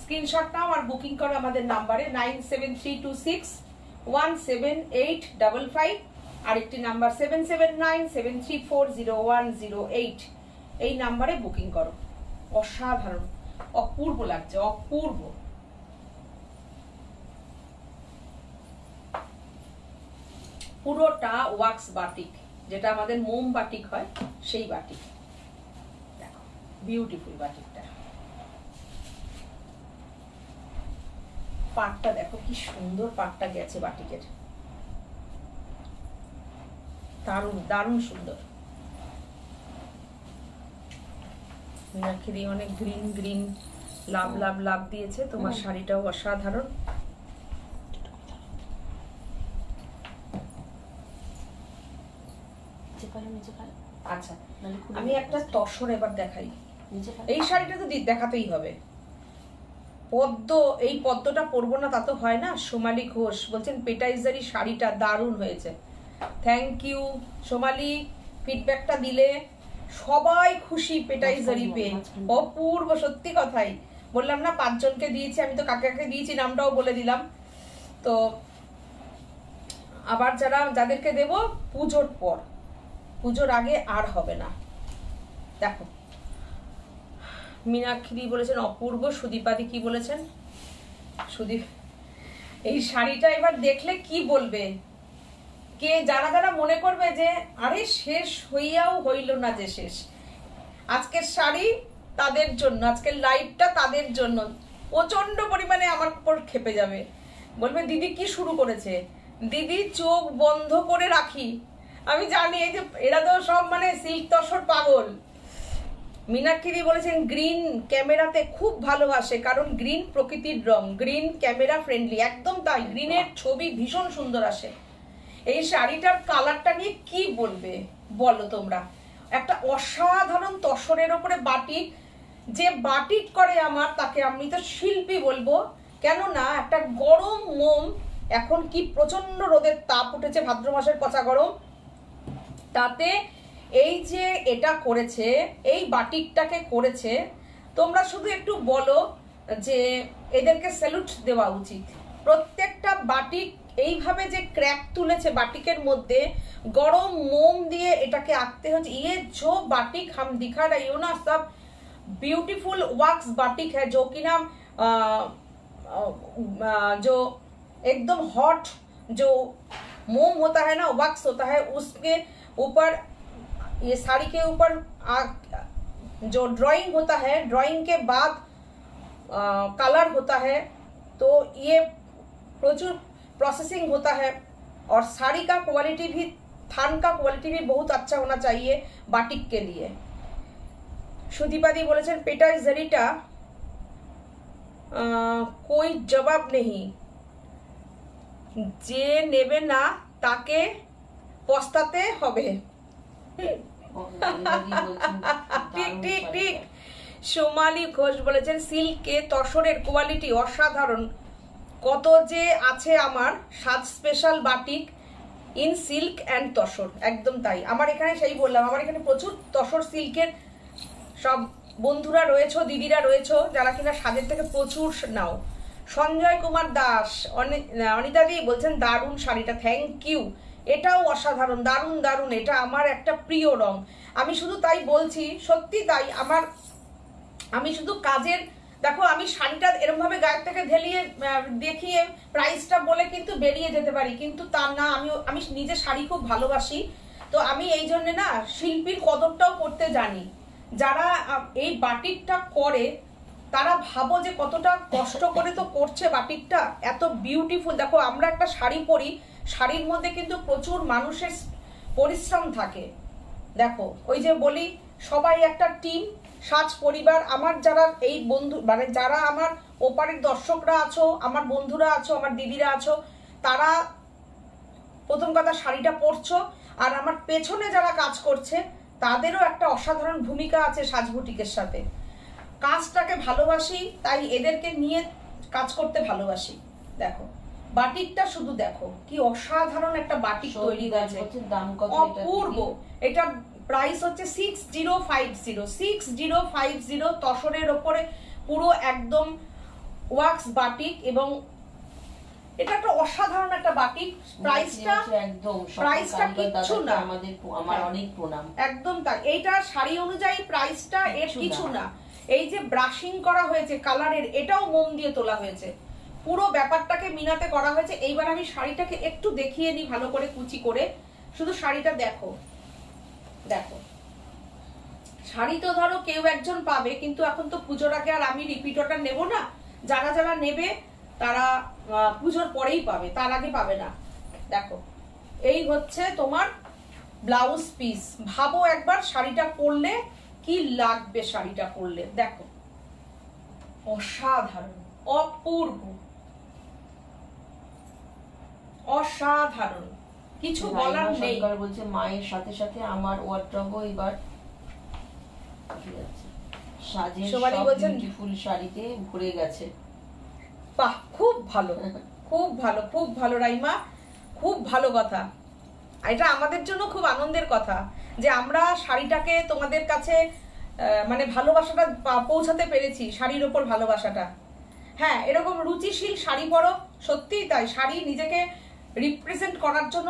স্ক্রিনশট নাও আর বুকিং করো আমাদের নাম্বারে 9732617855, আরেকটি নাম্বার 7797340108। এই নাম্বারে বুকিং করো। অসাধারণ, অপূর্ব লাগছে, অপূর্ব। পুরোটা ওয়াক্স বাটিক, যেটা আমাদের মোম বাটিক হয় সেই বাটিক। দেখো বিউটিফুল বাটিকটা। পাটটা দেখো কি সুন্দর, পাটটা গেছে বাটিকের, দারুণ দারুণ সুন্দর। মীনাক্ষী অনেক গ্রিন গ্রিন লাভ লাভ লাভ দিয়েছে। তোমার শাড়িটাও অসাধারণ। আচ্ছা, আমি একটা তসর এবার দেখাই। এই শাড়িটা তো দেখাতেই হবে। পদ্ম, এই পদ্মটা পরবো না তা তো হয় না। সোমালি ঘোষ বলছেন পেটাইজারি শাড়িটা দারুণ হয়েছে। থ্যাংক ইউ সোমালি, ফিডব্যাকটা দিলে সবাই খুশি পেটাইজারি পেয়ে, অপূর্ব। সত্যি কথাই বললাম না, 5 জনকে দিয়েছি আমি, তো কাকে কাকে দিয়েছি নামটাও বলে দিলাম। তো আবার যাদেরকে দেব পুজোর পর, পুজোর আগে আর হবে না। দেখো, মীনাক্ষী বলেছেন অপূর্ব। সুদীপাদি কি বলেছেন? সুদীপ, এই শাড়িটা এবার দেখলে কি বলবে, কে যারা যারা মনে করবে যে আরে শেষ হইয়াও হইল না যে শেষ। আজকের শাড়ি তাদের জন্য, আজকের লাইভটা তাদের জন্য। প্রচন্ড পরিমাণে আমার উপর খেপে যাবে, বলবে দিদি কি শুরু করেছে। দিদি চোখ বন্ধ করে রাখি, আমি জানি এই যে এরা তো সব মানে সিল্ক তসর পাগল। মীনাক্ষী বলেছেন গ্রিন ক্যামেরাতে খুব ভালোবাসে, কারণ গ্রিন প্রকৃতির রং, গ্রিন ক্যামেরা ফ্রেন্ডলি। একদম তাই, গ্রিনের ছবি ভীষণ সুন্দর আসে। এই শাড়িটার কালারটা নিয়ে কি বলবে বলো তোমরা। একটা অসাধারণ তসরের ওপরে বাটিক, যে বাটিক করে আমার তাকে আমি তো শিল্পী বলবো। কেননা একটা গরম মোম, এখন কি প্রচন্ড রোদের তাপ উঠেছে, ভাদ্র মাসের পচা গরম, তাতে এই যে এটা করেছে, এই বাটিকটাকে করেছে, তোমরা শুধু একটু বলো যে এদেরকে স্যালুট দেওয়া উচিত। প্রত্যেকটা বাটিক এইভাবে যে ক্র্যাক তুলেছে বাটিকের মধ্যে, গরম মোম দিয়ে এটাকে আঁকতে হচ্ছে। ये जो बाटिक हम दिखा रही हो ना, सब ब्यूटीफुल वॉक्स बाटिक है, जो कि नाम जो एकदम हॉट जो मोम होता है ना, वॉक्स होता है, उसके ऊपर ये साड़ी के ऊपर जो ड्राइंग होता है, ड्राइंग के बाद कलर होता है। तो ये प्रचुर प्रोसेसिंग होता है, और साड़ी का क्वालिटी भी, थान का क्वालिटी भी बहुत अच्छा होना चाहिए बाटिक के लिए। सुदीपादी बोलेছেন पेटा जरीटा कोई जवाब नहीं, जे नेबे ना ताके পস্তাতে হবে। অনিতাদি বলছেন ঠিক দারুণ ঠিক ঠিক। শাড়িটা। সোমালি ঘোষ বলেছেন সিল্কে তসরের কোয়ালিটি অসাধারণ, কত যে আছে আমার সাত special batik in silk and tussar. একদম তাই, আমার এখানে সেই বললাম, আমার এখানে প্রচুর তসর সিল্কের সব বন্ধুরা রয়েছো, দিদিরা রয়েছো যারা কিনা সাজের থেকে প্রচুর নাও। সঞ্জয় কুমার দাস অনিতাদি বলছেন দারুণ শাড়িটা, থ্যাংক ইউ, এটাও অসাধারণ, দারুণ দারুণ, এটা আমার একটা প্রিয় রং। আমি শুধু তাই বলছি, সত্যি তাই, আমি শুধু কাজের, দেখো আমি শাড়িটা এরকম ভাবে গায়ের থেকে ঢেলিয়ে দেখিয়ে প্রাইসটা বলে কিন্তু বেরিয়ে যেতে পারি, কিন্তু তা না, আমি নিজে শাড়ি খুব ভালোবাসি, তো আমি এই জন্য না শিল্পীর কদরটাও করতে জানি। যারা এই বাটিকটা করে তারা ভাবো যে কতটা কষ্ট করে তো করছে বাটিকটা, এত বিউটিফুল। দেখো আমরা একটা শাড়ি পরি, শাড়ির মধ্যে কিন্তু প্রচুর মানুষের পরিশ্রম থাকে। দেখো ওই যে বলি সবাই একটা টিম, সাজ পরিবার। আমার যারা এই বন্ধু মানে যারা আমার ওপারের দর্শকরা আছো, আমার বন্ধুরা আছো, আমার দিদিরা আছো, তারা প্রথম কথা শাড়িটা পরছো, আর আমার পেছনে যারা কাজ করছে তাদেরও একটা অসাধারণ ভূমিকা আছে সাজ বুটিকের সাথে। কাজটাকে ভালোবাসি তাই এদেরকে নিয়ে কাজ করতে ভালোবাসি। দেখো বাটিকটা শুধু দেখো কি অসাধারণ একটা বাটিক তৈরি হয়েছে, দাম কত? অপূর্ব। এটা প্রাইস হচ্ছে 6050 তসরের ওপরে পুরো একদম ওয়াক্স বাটিক, এবং এটা একটা অসাধারণ একটা বাটিক। প্রাইসটা কিচ্ছু না, আমার অনেক প্রণাম। একদম তাই, এইটা শাড়ি অনুযায়ী প্রাইসটা এর কিছু না। এই যে ব্রাশিং করা হয়েছে কালারের, এটাও মোম দিয়ে তোলা হয়েছে, পুরো ব্যাপারটাকে মিনাতে করা হয়েছে। এইবার আমি শাড়িটাকে একটু দেখিয়ে নিই ভালো করে কুচি করে, শুধু শাড়িটা দেখো। দেখো শাড়ি তো ধরো কেউ একজন পাবে, কিন্তু এখন তো পুজোর আগে আর আমি রিপিট অর্ডার নেবো না, যারা যারা নেবে তারা পুজোর পরেই পাবে, তার আগে পাবে না। দেখো এই হচ্ছে তোমার ব্লাউজ পিস, ভাবো একবার শাড়িটা পরলে কি লাগবে, শাড়িটা পরলে দেখো অসাধারণ, অপূর্ব, অসাধারণ, কিছু বলার নেই। বলছে মায়ের সাথে সাথে আমার ওয়ার্ড্রবও এবার সাজের সব বিউটিফুল শাড়িতে ভরে গেছে। বাহ, খুব ভালো, খুব ভালো, খুব ভালো রাইমা, খুব ভালো কথা। এটা আমাদের জন্য খুব আনন্দের কথা যে আমরা শাড়িটাকে তোমাদের কাছে মানে ভালোবাসাটা পৌঁছাতে পেরেছি, শাড়ির ওপর ভালোবাসাটা। হ্যাঁ, এরকম রুচিশীল শাড়ি পরো, সত্যিই তাই। শাড়ি নিজেকে রিপ্রেজেন্ট করার জন্য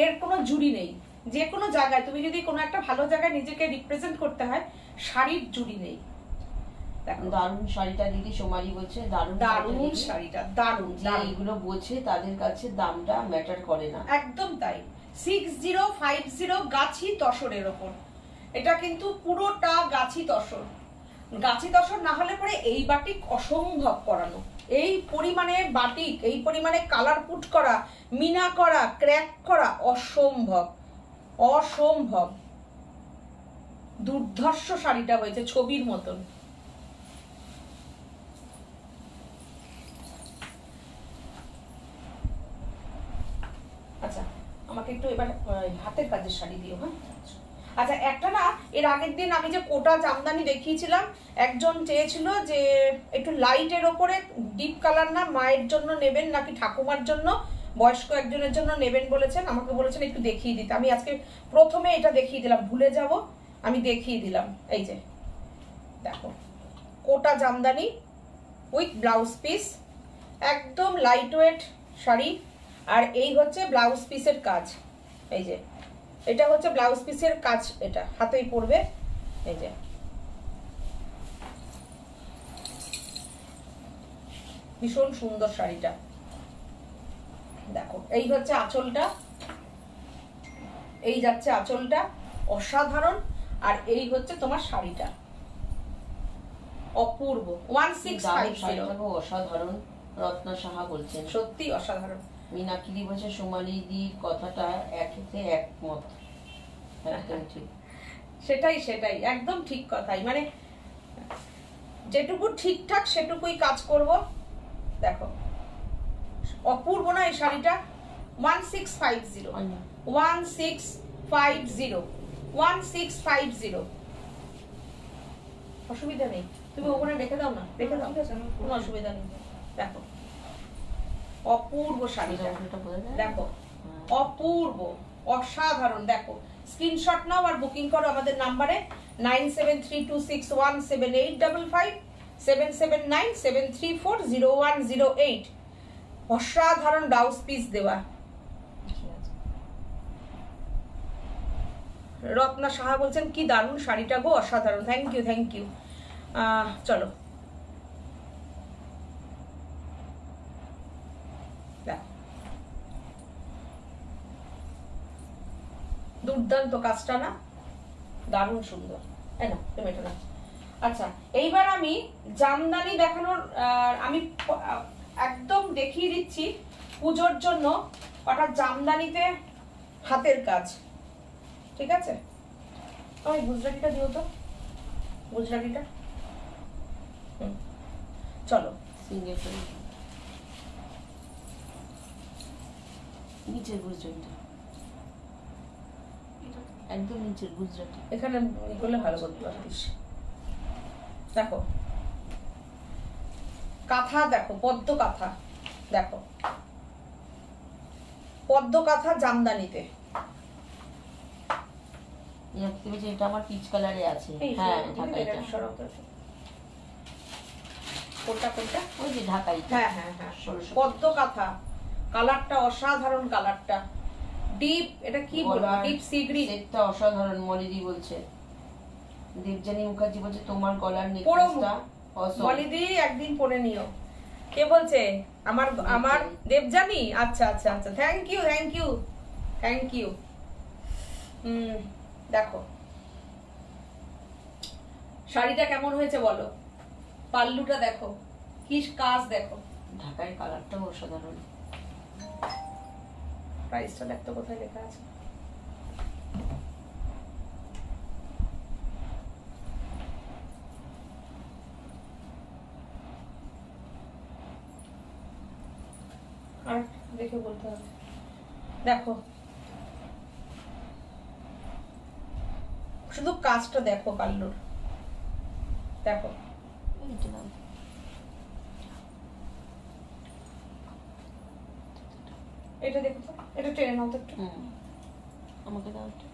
এর কোনো জুড়ি নেই। যে কোনো জায়গায় তুমি যদি কোনো একটা ভালো জায়গায় নিজেকে রিপ্রেজেন্ট করতে হয়, শাড়ির জুড়ি নেই। দারুণ শাড়িটা দিদি, সোমালি বলছে দারুণ দারুণ শাড়িটা, দারুণ। এগুলো বোঝে তাদের কাছে দামটা ম্যাটার করে না, একদম তাই। 6050 গাছি তসরের ওপর, এটা কিন্তু পুরোটা গাছি তসর। গাছি তসর না হলে পরে এই বাটিক অসম্ভব করানো, এই পরিমাণে বাটিক, এই পরিমাণে কালার পুট করা, মিনা করা, ক্র্যাক করা অসম্ভব, অসম্ভব। দুর্ধর্ষ শাড়িটা হয়েছে ছবির মতন। আচ্ছা আমাকে একটু এবার হাতের কাজের শাড়ি দিও। হ্যাঁ আচ্ছা, একটা না এর আগের দিন আমি যে কোটা জামদানি দেখিয়েছিলাম, একজন চেয়েছিল যে একটু লাইটের ওপরে, ডিপ কালার না, মায়ের জন্য নেবেন নাকি ঠাকুমার জন্য, বয়স্ক একজনের জন্য নেবেন বলেছেন, আমাকে বলেছেন একটু দেখিয়ে দিতে। আমি আজকে প্রথমে এটা দেখিয়ে দিলাম, ভুলে যাব, আমি দেখিয়ে দিলাম। এই যে দেখো কোটা জামদানি উইথ ব্লাউজ পিস, একদম লাইট ওয়েট শাড়ি। আর এই হচ্ছে ব্লাউজ পিসের কাজ, এই যে এটা হচ্ছে ব্লাউজ পিসের কাজ, এটা হাতেই পড়বে। এই যে ভীষণ সুন্দর শাড়িটা, দেখো এই হচ্ছে আঁচলটা, এই যাচ্ছে আঁচলটা, অসাধারণ। আর এই হচ্ছে তোমার শাড়িটা, অপূর্ব। 1650 অসাধারণ। রত্না সাহা বলছেন সত্যি অসাধারণ। মিনাকিরি বলছে সোমালি দির কথাটা একেতে একমত, একদম ঠিক। সেটাই সেটাই, একদম ঠিক কথাই, মানে যেটুকু ঠিকঠাক সেটুকুই কাজ করব। দেখো অপূর্ব না এই শাড়িটা? 1650। 1650 1650। অসুবিধা নেই, তুমি ওখানে রেখে দাও না, রেখে দাও, কোনো অসুবিধা নেই। দেখো অপূর্ব শাড়িটা, দেখো অপূর্ব, অসাধারণ। দেখো স্ক্রিনশট নাও আর বুকিং করো আমাদের নাম্বারে 9732617855 7797340108। অসাধারণ ব্লাউজ পিস দেওয়া। রত্না সাহা বলছেন কি দারুণ শাড়িটা গো, অসাধারণ। Thank you, thank you. চলো দুর্দান্ত কাজটা না, দারুণ সুন্দর, তাই না? তুমি এটা না। আচ্ছা এইবার আমি জামদানি দেখানোর আমি একদম দেখিয়ে দিচ্ছি পুজোর জন্য অর্থাৎ জামদানিতে হাতের কাজ, ঠিক আছে? আমি গুজরাটিটা দিও তো, গুজরাটিটা। চলো নিচের গুজরাটিটা, একদম নিচের গুজরাটি, এখানে করলে ভালো করতে পারতিস। দেখো কাঁথা, দেখো পদ্ম কাঁথা, দেখো পদ্ম কাঁথা জামদানিতে। এটা আমার পিচ কালারে আছে। হ্যাঁ ঢাকাইটা, কোনটা কোনটা? ওই যে ঢাকাই। হ্যাঁ হ্যাঁ হ্যাঁ, পদ্ম কাঁথা, কালারটা অসাধারণ, কালারটা ডিপ, এটা কি বলবো, ডিপ সি গ্রিন। এটা অসাধারণ। মলিদি বলছে, দেবজানী মুখার্জি বলছে তোমার গলার নেকলেসটা অসম। মলিদি একদিন পরে নিও। কে বলছে? আমার আমার দেবজানী। আচ্ছা আচ্ছা আচ্ছা, thank you, thank you, thank you. দেখো শাড়িটা কেমন হয়েছে বলো, পাল্লুটা দেখো, কি কাজ দেখো, ঢাকায় কালারটা অসাধারণ। প্রাইসটা দেখতো কোথায় লেখা আছে? আর দেখে বলতে হবে। দেখো শুধু কাজটা দেখো পাল্লুর, দেখো এটা দেখো তো, এটা টেনে নাও তো একটু, আমাকে দাও একটু।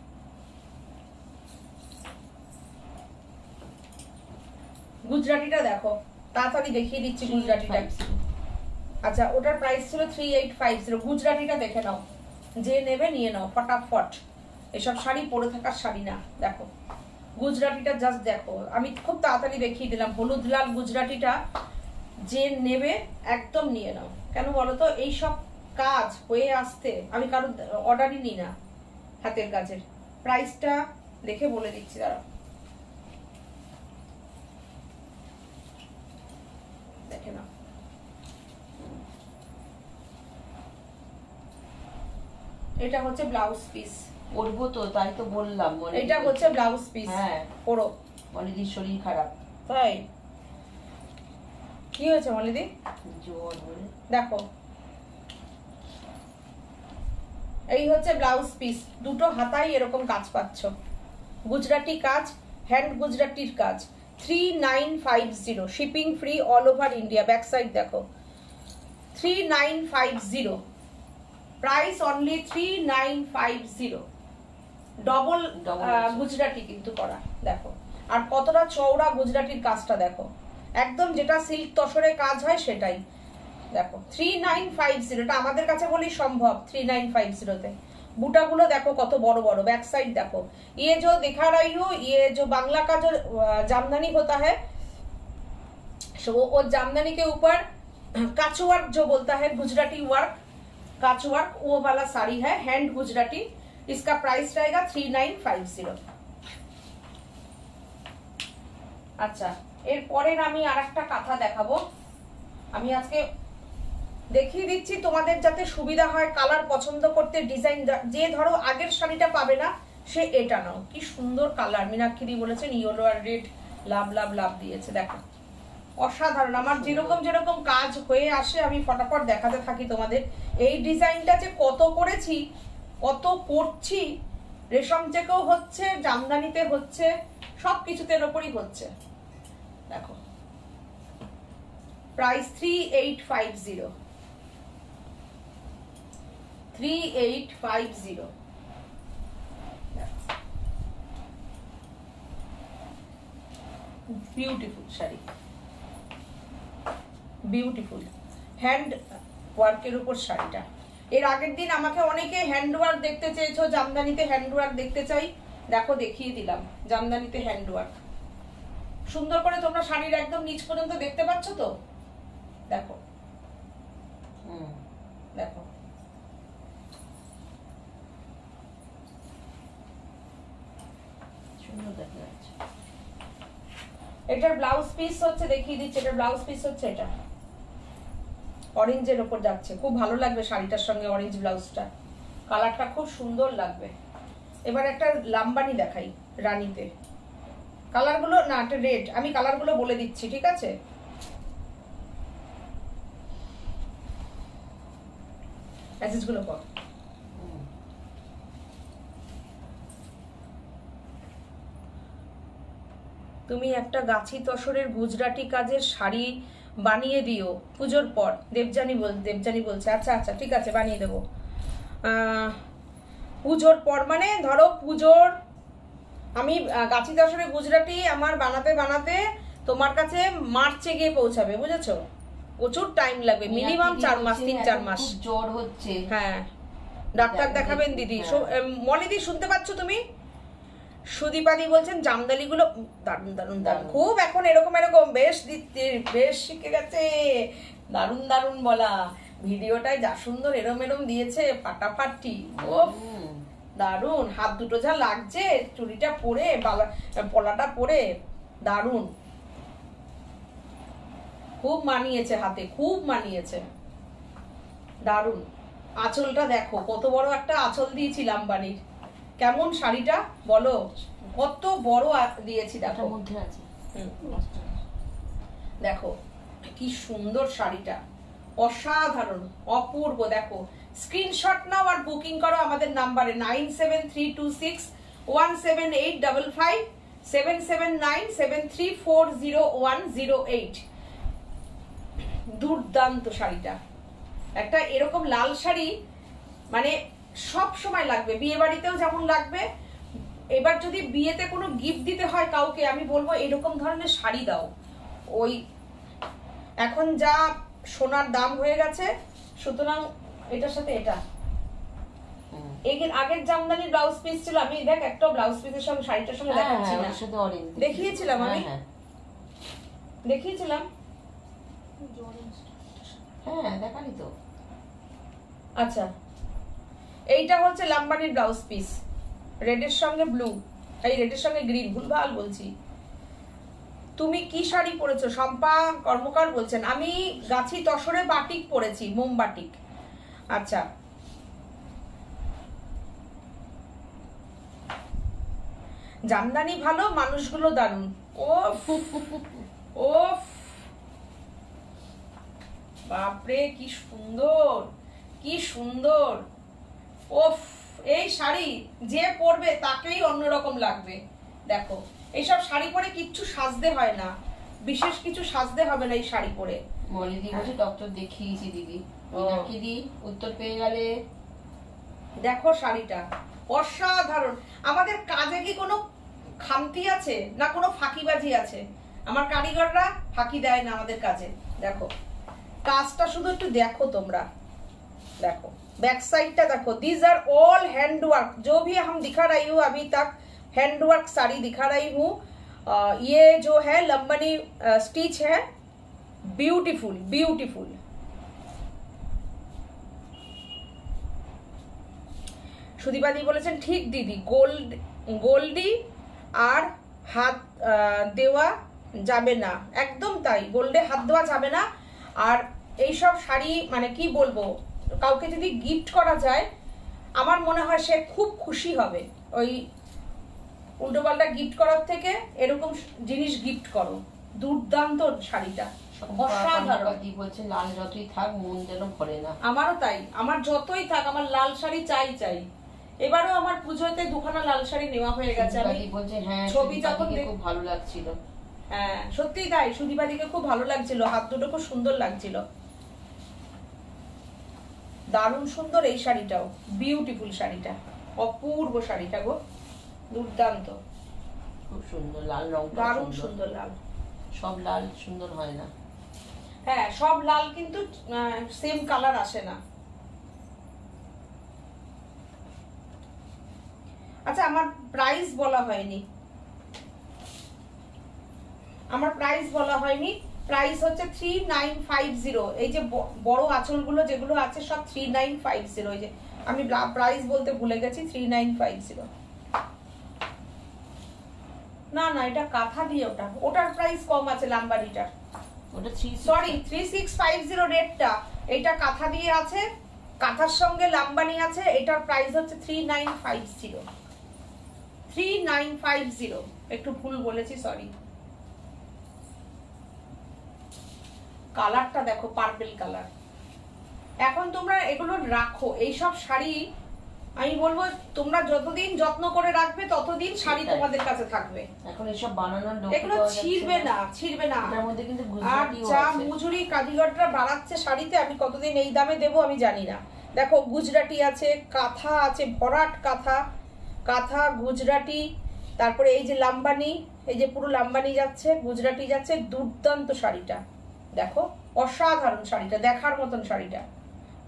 গুজরাটিটা দেখো, তাড়াতাড়ি দেখিয়ে দিচ্ছি গুজরাটিটা। আচ্ছা ওটার প্রাইস ছিল 3850। গুজরাটিটা দেখে নাও, যে নেবে নিয়ে নাও ফটাফট, এসব শাড়ি পরে থাকার শাড়ি না। দেখো গুজরাটিটা জাস্ট দেখো, আমি খুব তাড়াতাড়ি দেখিয়ে দিলাম। হলুদ লাল গুজরাটিটা যে নেবে একদম নিয়ে নাও। কেন বলো তো, এইসব কাজ হয়ে আসতে আমি কারো অর্ডারই নিই না হাতের কাজের। প্রাইসটা দেখে বলে দিচ্ছি, দাঁড়াও দেখে নাও। এটা হচ্ছে ব্লাউজ পিস, পরবো তো তাই তো বললাম। এটা হচ্ছে ব্লাউজ পিস। হ্যাঁ পরো। মলিদির শরীর খারাপ। তাই কি হয়েছে মলিদি? জ্বর। দেখো এই হচ্ছে ব্লাউজ পিস, দুটো হাতাই এরকম কাজ পাচ্ছ, গুজরাটি কাজ, হ্যান্ড গুজরাটির কাজ। 3950, shipping free all over India. Back side দেখো 3950, প্রাইস অনলি 3950। ডবল গুজরাটি কিন্তু করা, দেখো আর কতটা চওড়া গুজরাটির কাজটা দেখো, একদম যেটা সিল্ক তসরে কাজ হয় সেটাই। দেখো 3950, এটা আমাদের কাছে বলি সম্ভব 3950 তে। বুটাগুলো দেখো কত বড় বড়, बैक साइड देखो। ये जो दिखा रही हूँ, ये जो बांग्ला का जो जामदानी होता है, वो जामदानी के ऊपर काच वर्क जो बोलता है, गुजराती वर्क, काच वर्क, वो वाला साड़ी है, हैंड गुजराती। इसका प्राइस रहेगा 3950। আচ্ছা এরপরের আমি আরেকটা কাঁথা দেখাবো। আমি আজকে দেখিয়ে দিচ্ছি তোমাদের যাতে সুবিধা হয় কালার পছন্দ করতে, ডিজাইন। যে ধরো আগের শাড়িটা পাবে না সে এটা নাও। কি সুন্দর কালার, মীনাক্ষী বলেছেন ইয়েলো আর রেড লাভ লাভ লাভ দিয়েছে, দেখো অসাধারণ। আমার যেরকম যেরকম কাজ হয়ে আসে আমি ফটাফট দেখাতে থাকি তোমাদের। এই ডিজাইনটা যে কত করেছি কত করছি, রেশম থেকেও হচ্ছে, জামদানিতে হচ্ছে, সব কিছুতে ওপরই হচ্ছে। দেখো price 3850, 3850। Beautiful sari, beautiful hand ওয়ার্কের উপর শাড়িটা। এর আগের দিন আমাকে অনেকে হ্যান্ড ওয়ার্ক দেখতে চেয়েছো, জামদানিতে হ্যান্ড ওয়ার্ক দেখতে চাই, দেখো দেখিয়ে দিলাম জামদানিতে হ্যান্ড ওয়ার্ক। সুন্দর করে তোমরা শাড়ির একদম নিচ পর্যন্ত দেখতে পাচ্ছ তো? দেখো দেখো, সুন্দর দেখা যাচ্ছে। এটার ব্লাউজ পিস হচ্ছে, দেখিয়ে দিচ্ছি, এটার ব্লাউজ পিস হচ্ছে এটা অরেঞ্জের ওপর যাচ্ছে, খুব ভালো লাগবে শাড়িটার সঙ্গে অরেঞ্জ ব্লাউজটা, কালারটা খুব সুন্দর লাগবে। এবার একটা লাম্বানি দেখাই রানীতে, কালারগুলো না একটা রেড, আমি কালারগুলো বলে দিচ্ছি, ঠিক আছে? মেসেজগুলো কর। তুমি একটা গাছি তসরের গুজরাটি কাজের শাড়ি বানিয়ে দিও পুজোর পর, দেবজানি বলছে। আচ্ছা আচ্ছা ঠিক আছে, বানিয়ে দেবো। পুজোর পর মানে ধরো পুজোর, আমি গাছি তসরের গুজরাটি আমার বানাতে বানাতে তোমার কাছে মার্চে গিয়ে পৌঁছাবে, বুঝেছো? প্রচুর টাইম লাগবে, মিনিমাম 4 মাস, 3-4 মাস। জ্বর হচ্ছে, হ্যাঁ ডাক্তার দেখাবেন দিদি। মলিদি শুনতে পাচ্ছ তুমি? সুদীপাদি বলছেন জামদানি গুলো দারুন দারুন দারুন, খুব এখন এরকম এরকম বেশ বেশ শিখে গেছে, দারুন দারুন বলা। ভিডিওটাই যা সুন্দর এরম এরম দিয়েছে, ফাটাফাটি, ও দারুন। হাত দুটো যা লাগছে, চুড়িটা পরে পলাটা পরে, দারুন, খুব মানিয়েছে হাতে, খুব মানিয়েছে, দারুন। আঁচলটা দেখো, কত বড় একটা আঁচল দিয়েছিলাম বাড়ির। কেমন শাড়িটা বলো, কত বড় দিয়েছি, দেখো মধ্যে আছে। দেখো কি সুন্দর শাড়িটা, অসাধারণ, অপূর্ব। দেখো স্ক্রিনশট নাও আর বুকিং করো আমাদের নাম্বারে 9732617855 77973400108। দুর্দান্ত শাড়িটা, একটা এরকম লাল শাড়ি মানে সব সময় লাগবে, বিয়ে বাড়িতেও যেমন লাগবে। এবার যদি বিয়েতে কোনো গিফট দিতে হয় কাউকে, আমি বলবো এরকম ধরনের শাড়ি দাও। ওই এখন যা সোনার দাম হয়ে গেছে, সুতরাং এটার সাথে এটা, আগের জামদানির ব্লাউজ পিস ছিল, আমি দেখ একটা ব্লাউজ পিসের সঙ্গে শাড়িটার সঙ্গে দেখাচ্ছি না, দেখিয়েছিলাম আমি, দেখিয়েছিলাম, হ্যাঁ দেখালি তো। আচ্ছা এইটা হচ্ছে লাম্বানির ব্লাউজ পিস, রেডের সঙ্গে ব্লু, এই রেডের সঙ্গে গ্রিন, ভুলভাল বলছি। তুমি কি শাড়ি পরেছো? শম্পা কর্মকার বলছেন আমি গাছি তসরে বাটিক পরেছি, মোম বাটিক। আচ্ছা জামদানি ভালো, মানুষগুলো দারুন। ওফ ওফ বাপরে কি সুন্দর, কি সুন্দর। ওফ এই শাড়ি যে পরবে তাকেই অন্যরকম লাগবে। দেখো এইসব শাড়ি পরে কিচ্ছু সাজতে হয় না, বিশেষ কিছু সাজতে হবে না এই শাড়ি পরে। মলিদি বলছে ডক্টর দেখিয়েছি দিদি, কি দি উত্তর পেয়ে গেলে। দেখো শাড়িটা অসাধারণ। আমাদের কাজে কি কোনো খামতি আছে না কোনো ফাঁকিবাজি আছে? আমার কারিগররা ফাঁকি দেয় না আমাদের কাজে। দেখো কাজটা শুধু একটু দেখো তোমরা, देखो बैक साइड टा देखो, these are all hand work. जो भी हम दिखा रही हूँ अभी तक हैंड वर्क साड़ी दिखा रही हूँ। ये जो है लंबनी स्टिच है, ब्यूटीफुल ब्यूटीफुल। সুদীপাদি বলেছেন ঠিক দিদি, গোল্ডি আর হাত দেওয়া যাবে না, একদম তাই, গোল্ডে হাত দেওয়া যাবে না। আর এইসব শাড়ি মানে কি বলবো, কাউকে যদি গিফট করা যায় আমার মনে হয় সে খুব খুশি হবে। ওই উল্টোপাল্টা গিফট করার থেকে এরকম জিনিস গিফট করো। দুর্দান্ত শাড়িটা, অসাধারণ। বলছে লাল যতই থাক মন যেন ভরে না। আমারও তাই, আমার যতই থাক আমার লাল শাড়ি চাই চাই। এবারও আমার পুজোতে দুখানা লাল শাড়ি নেওয়া হয়ে গেছে। আমি বলছে হ্যাঁ ছবি যখন খুব ভালো লাগছিল। হ্যাঁ সত্যি তাই, সুদীপাদিকে খুব ভালো লাগছিল, হাত দুটো খুব সুন্দর লাগছিল। দারুণ সুন্দর এই শাড়িটাও, বিউটিফুল শাড়িটা, অপূর্ব শাড়িটা গো, দুর্দান্ত, খুব সুন্দর লাল রং, দারুণ সুন্দর লাল। সব লাল সুন্দর হয় না। হ্যাঁ সব লাল কিন্তু সেম কালার আসে না। আচ্ছা আমার প্রাইস বলা হয়নি, আমার প্রাইস বলা হয়নি। প্রাইস হচ্ছে 3950। এই যে বড় আঁচলগুলো যেগুলো আছে সব 3950। এই যে আমি প্রাইস বলতে ভুলে গেছি, 3950। না না এটা কাঁথা দিয়ে, ওটার প্রাইস কম আছে লাম্বারিটার, ওটা সরি 3650 রেটটা। এটা কাঁথা দিয়ে আছে, কাঁথার সঙ্গে লাম্বানি আছে। এটার প্রাইস হচ্ছে 3950। 3950, একটু ভুল বলেছি, সরি। কালারটা দেখো, পার্পল কালার। এখন তোমরা এগুলো রাখো, এইসব শাড়ি আমি বলবো তোমরা যতদিন যত্ন করে রাখবে ততদিন শাড়ি তোমাদের কাছে থাকবে। এখন এসব বানানোর লোক এগুলো ছিড়বে না, ছিড়বে না। এর মধ্যে কিন্তু আর গুজরাটিও যা আছে। মজুরি কারিগররা বাড়াচ্ছে শাড়িতে, আমি কতদিন এই দামে দেবো আমি জানি না। দেখো গুজরাটি আছে, কাঁথা আছে, ভরাট কাঁথা, কাঁথা গুজরাটি, তারপরে এই যে লাম্বানি, এই যে পুরো লাম্বানি যাচ্ছে, গুজরাটি যাচ্ছে। দুর্দান্ত শাড়িটা দেখো, অসাধারণ শাড়িটা, দেখার মতন শাড়িটা,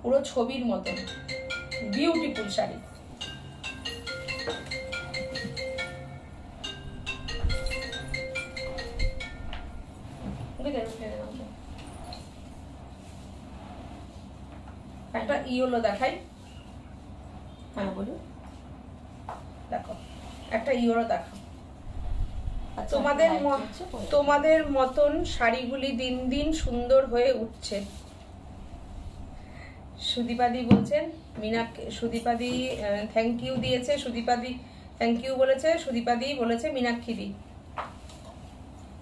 পুরো ছবির মতন বিউটিফুল শাড়ি। একটা ইয়েলো দেখাই, হ্যাঁ বলুন। দেখো একটা ইয়েলো দেখো। আচ্ছা, তোমাদের হচ্ছে পরে। তোমাদের মতন শাড়িগুলি দিন দিন সুন্দর হয়ে উঠছে। সুদীপাদি বলছেন, সুদীপাদি থ্যাংক ইউ দিয়েছে, সুদীপাদি থ্যাংক ইউ বলেছে, সুদীপাদি বলেছে মীনাক্ষীদি,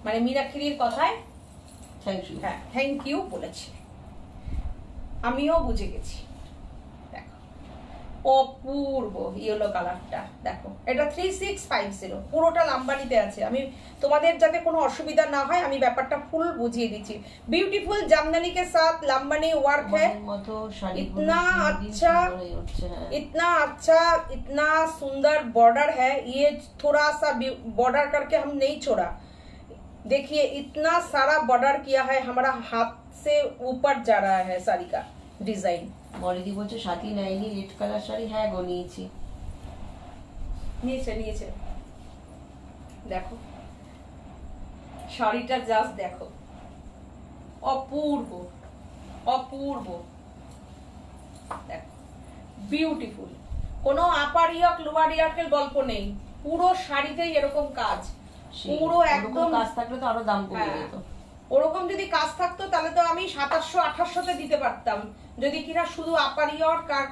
মানে মীনাক্ষীদির কথায় থ্যাংক ইউ, হ্যাঁ থ্যাংক ইউ বলেছে, আমিও বুঝে গেছি। দেখো অপূর্ব ইয়েলো কালারটা, দেখো এটা 3650, পুরোটা লাম্বানিতে আছে। আমি তোমাদের যাতে কোনো অসুবিধা না হয় আমি ব্যাপারটা ফুল বুঝিয়ে দিচ্ছি। ब्यूटीफुल जामदानी के साथ लंबानी वर्क है, इतना अच्छा, इतना अच्छा, इतना सुंदर बॉर्डर है। ये थोड़ा सा बॉर्डर करके हम नहीं छोड़ा, देखिए इतना सारा बॉर्डर किया है, हमारा हाथ से ऊपर जा रहा है साड़ी का डिजाइन। মলিদি বলছে সাথী নাইনি রেড কালার শাড়ি, হ্যাঁ গো নিয়েছি, নিয়েছে। দেখো শাড়িটা জাস্ট দেখো, অপূর্ব অপূর্ব, দেখো বিউটিফুল, কোনো আপার ইয়ক লোয়ার ইয়কের গল্প নেই, পুরো শাড়িতেই এরকম কাজ, পুরো একদম কাজ থাকলে তো আরো দাম কমে যেত। ওরকম যদি কাজ থাকতো তাহলে তো আমি 2700-2800-তে দিতে পারতাম, যদি কিনা শুধু আপার ইয়ক আর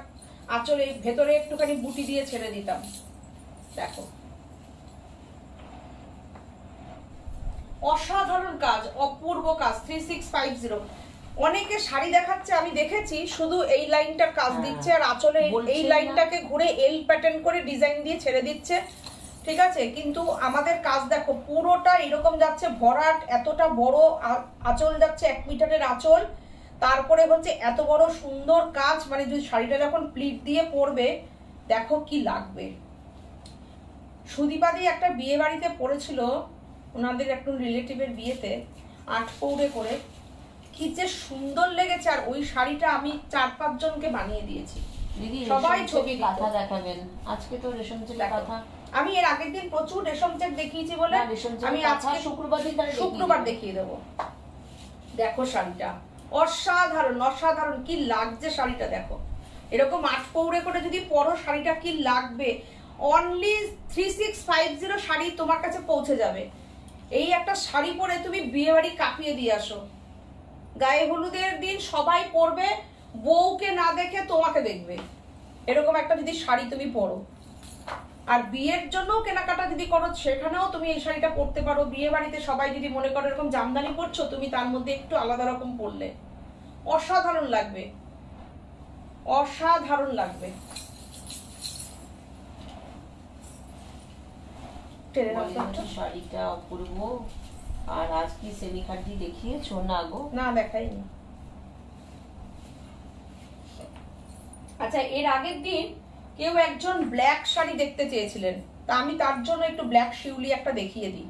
আঁচলে ভেতরে একটুখানি বুটি দিয়ে ছেড়ে দিতাম। দেখো অসাধারণ কাজ, অপূর্ব কাজ, 3650। অনেকে শাড়ি দেখাচ্ছে, আমি দেখেছি শুধু এই লাইনটার কাজ দিচ্ছে আর আঁচলে এই লাইনটাকে ঘুরে এল প্যাটার্ন করে ডিজাইন দিয়ে ছেড়ে দিচ্ছে, ঠিক আছে। কিন্তু আমাদের কাজ দেখো পুরোটা এরকম যাচ্ছে, ভরাট, এতটা বড় আঁচল যাচ্ছে, 1 মিটারের আঁচল, তারপরে হচ্ছে এত বড় সুন্দর কাজ, মানে যদি শাড়িটা যখন প্লিট দিয়ে পরবে দেখো কি লাগবে। সুদীপাদি একটা বিয়ে বাড়িতে পড়েছিল, ওনাদের একটু রিলেটিভের বিয়েতে, 8 পৌড়ে করে, কি যে সুন্দর লেগেছে। আর ওই শাড়িটা আমি 4-5 জনকে বানিয়ে দিয়েছি, সবাই ছবি কথা দেখাবেন। আজকে তো রেশম চেকের কথা, আমি এর আগের দিন প্রচুর রেশম চেক দেখিয়েছি বলে আমি আজকে শুক্রবার দেখিয়ে দেবো। দেখো শাড়িটা অসাধারণ, অসাধারণ, কি লাগছে শাড়িটা দেখো। এরকম 8 পৌড়ে করে যদি পরো শাড়িটা কি লাগবে। অনলি 3650 শাড়ি তোমার কাছে পৌঁছে যাবে। এই একটা শাড়ি পরে তুমি বিয়ে বাড়ি কাঁপিয়ে দিয়ে আসো, গায়ে হলুদের দিন সবাই পরবে, বউকে না দেখে তোমাকে দেখবে, এরকম একটা যদি শাড়ি তুমি পরো। আর বিয়ের জন্য কেনাকাটা যদি করো সেখানেও তুমি এই শাড়িটা পরতে পারো। বিয়ে বাড়িতে সবাই যদি মনে করো এরকম জামদানি পরছো, তুমি তার মধ্যে একটু আলাদা রকম পরলে অসাধারণ লাগবে, অসাধারণ লাগবে। টেনে নাও বলি তো একটু। শাড়িটা অপূর্ব। আর আজ কি সেমি খাড্ডি দেখিয়েছো? না গো, না দেখাইনি। আচ্ছা, এর আগের দিন কেউ একজন ব্ল্যাক শাড়ি দেখতে চেয়েছিলেন, তা আমি তার জন্য একটু ব্ল্যাক শিউলি একটা দেখিয়ে দিই।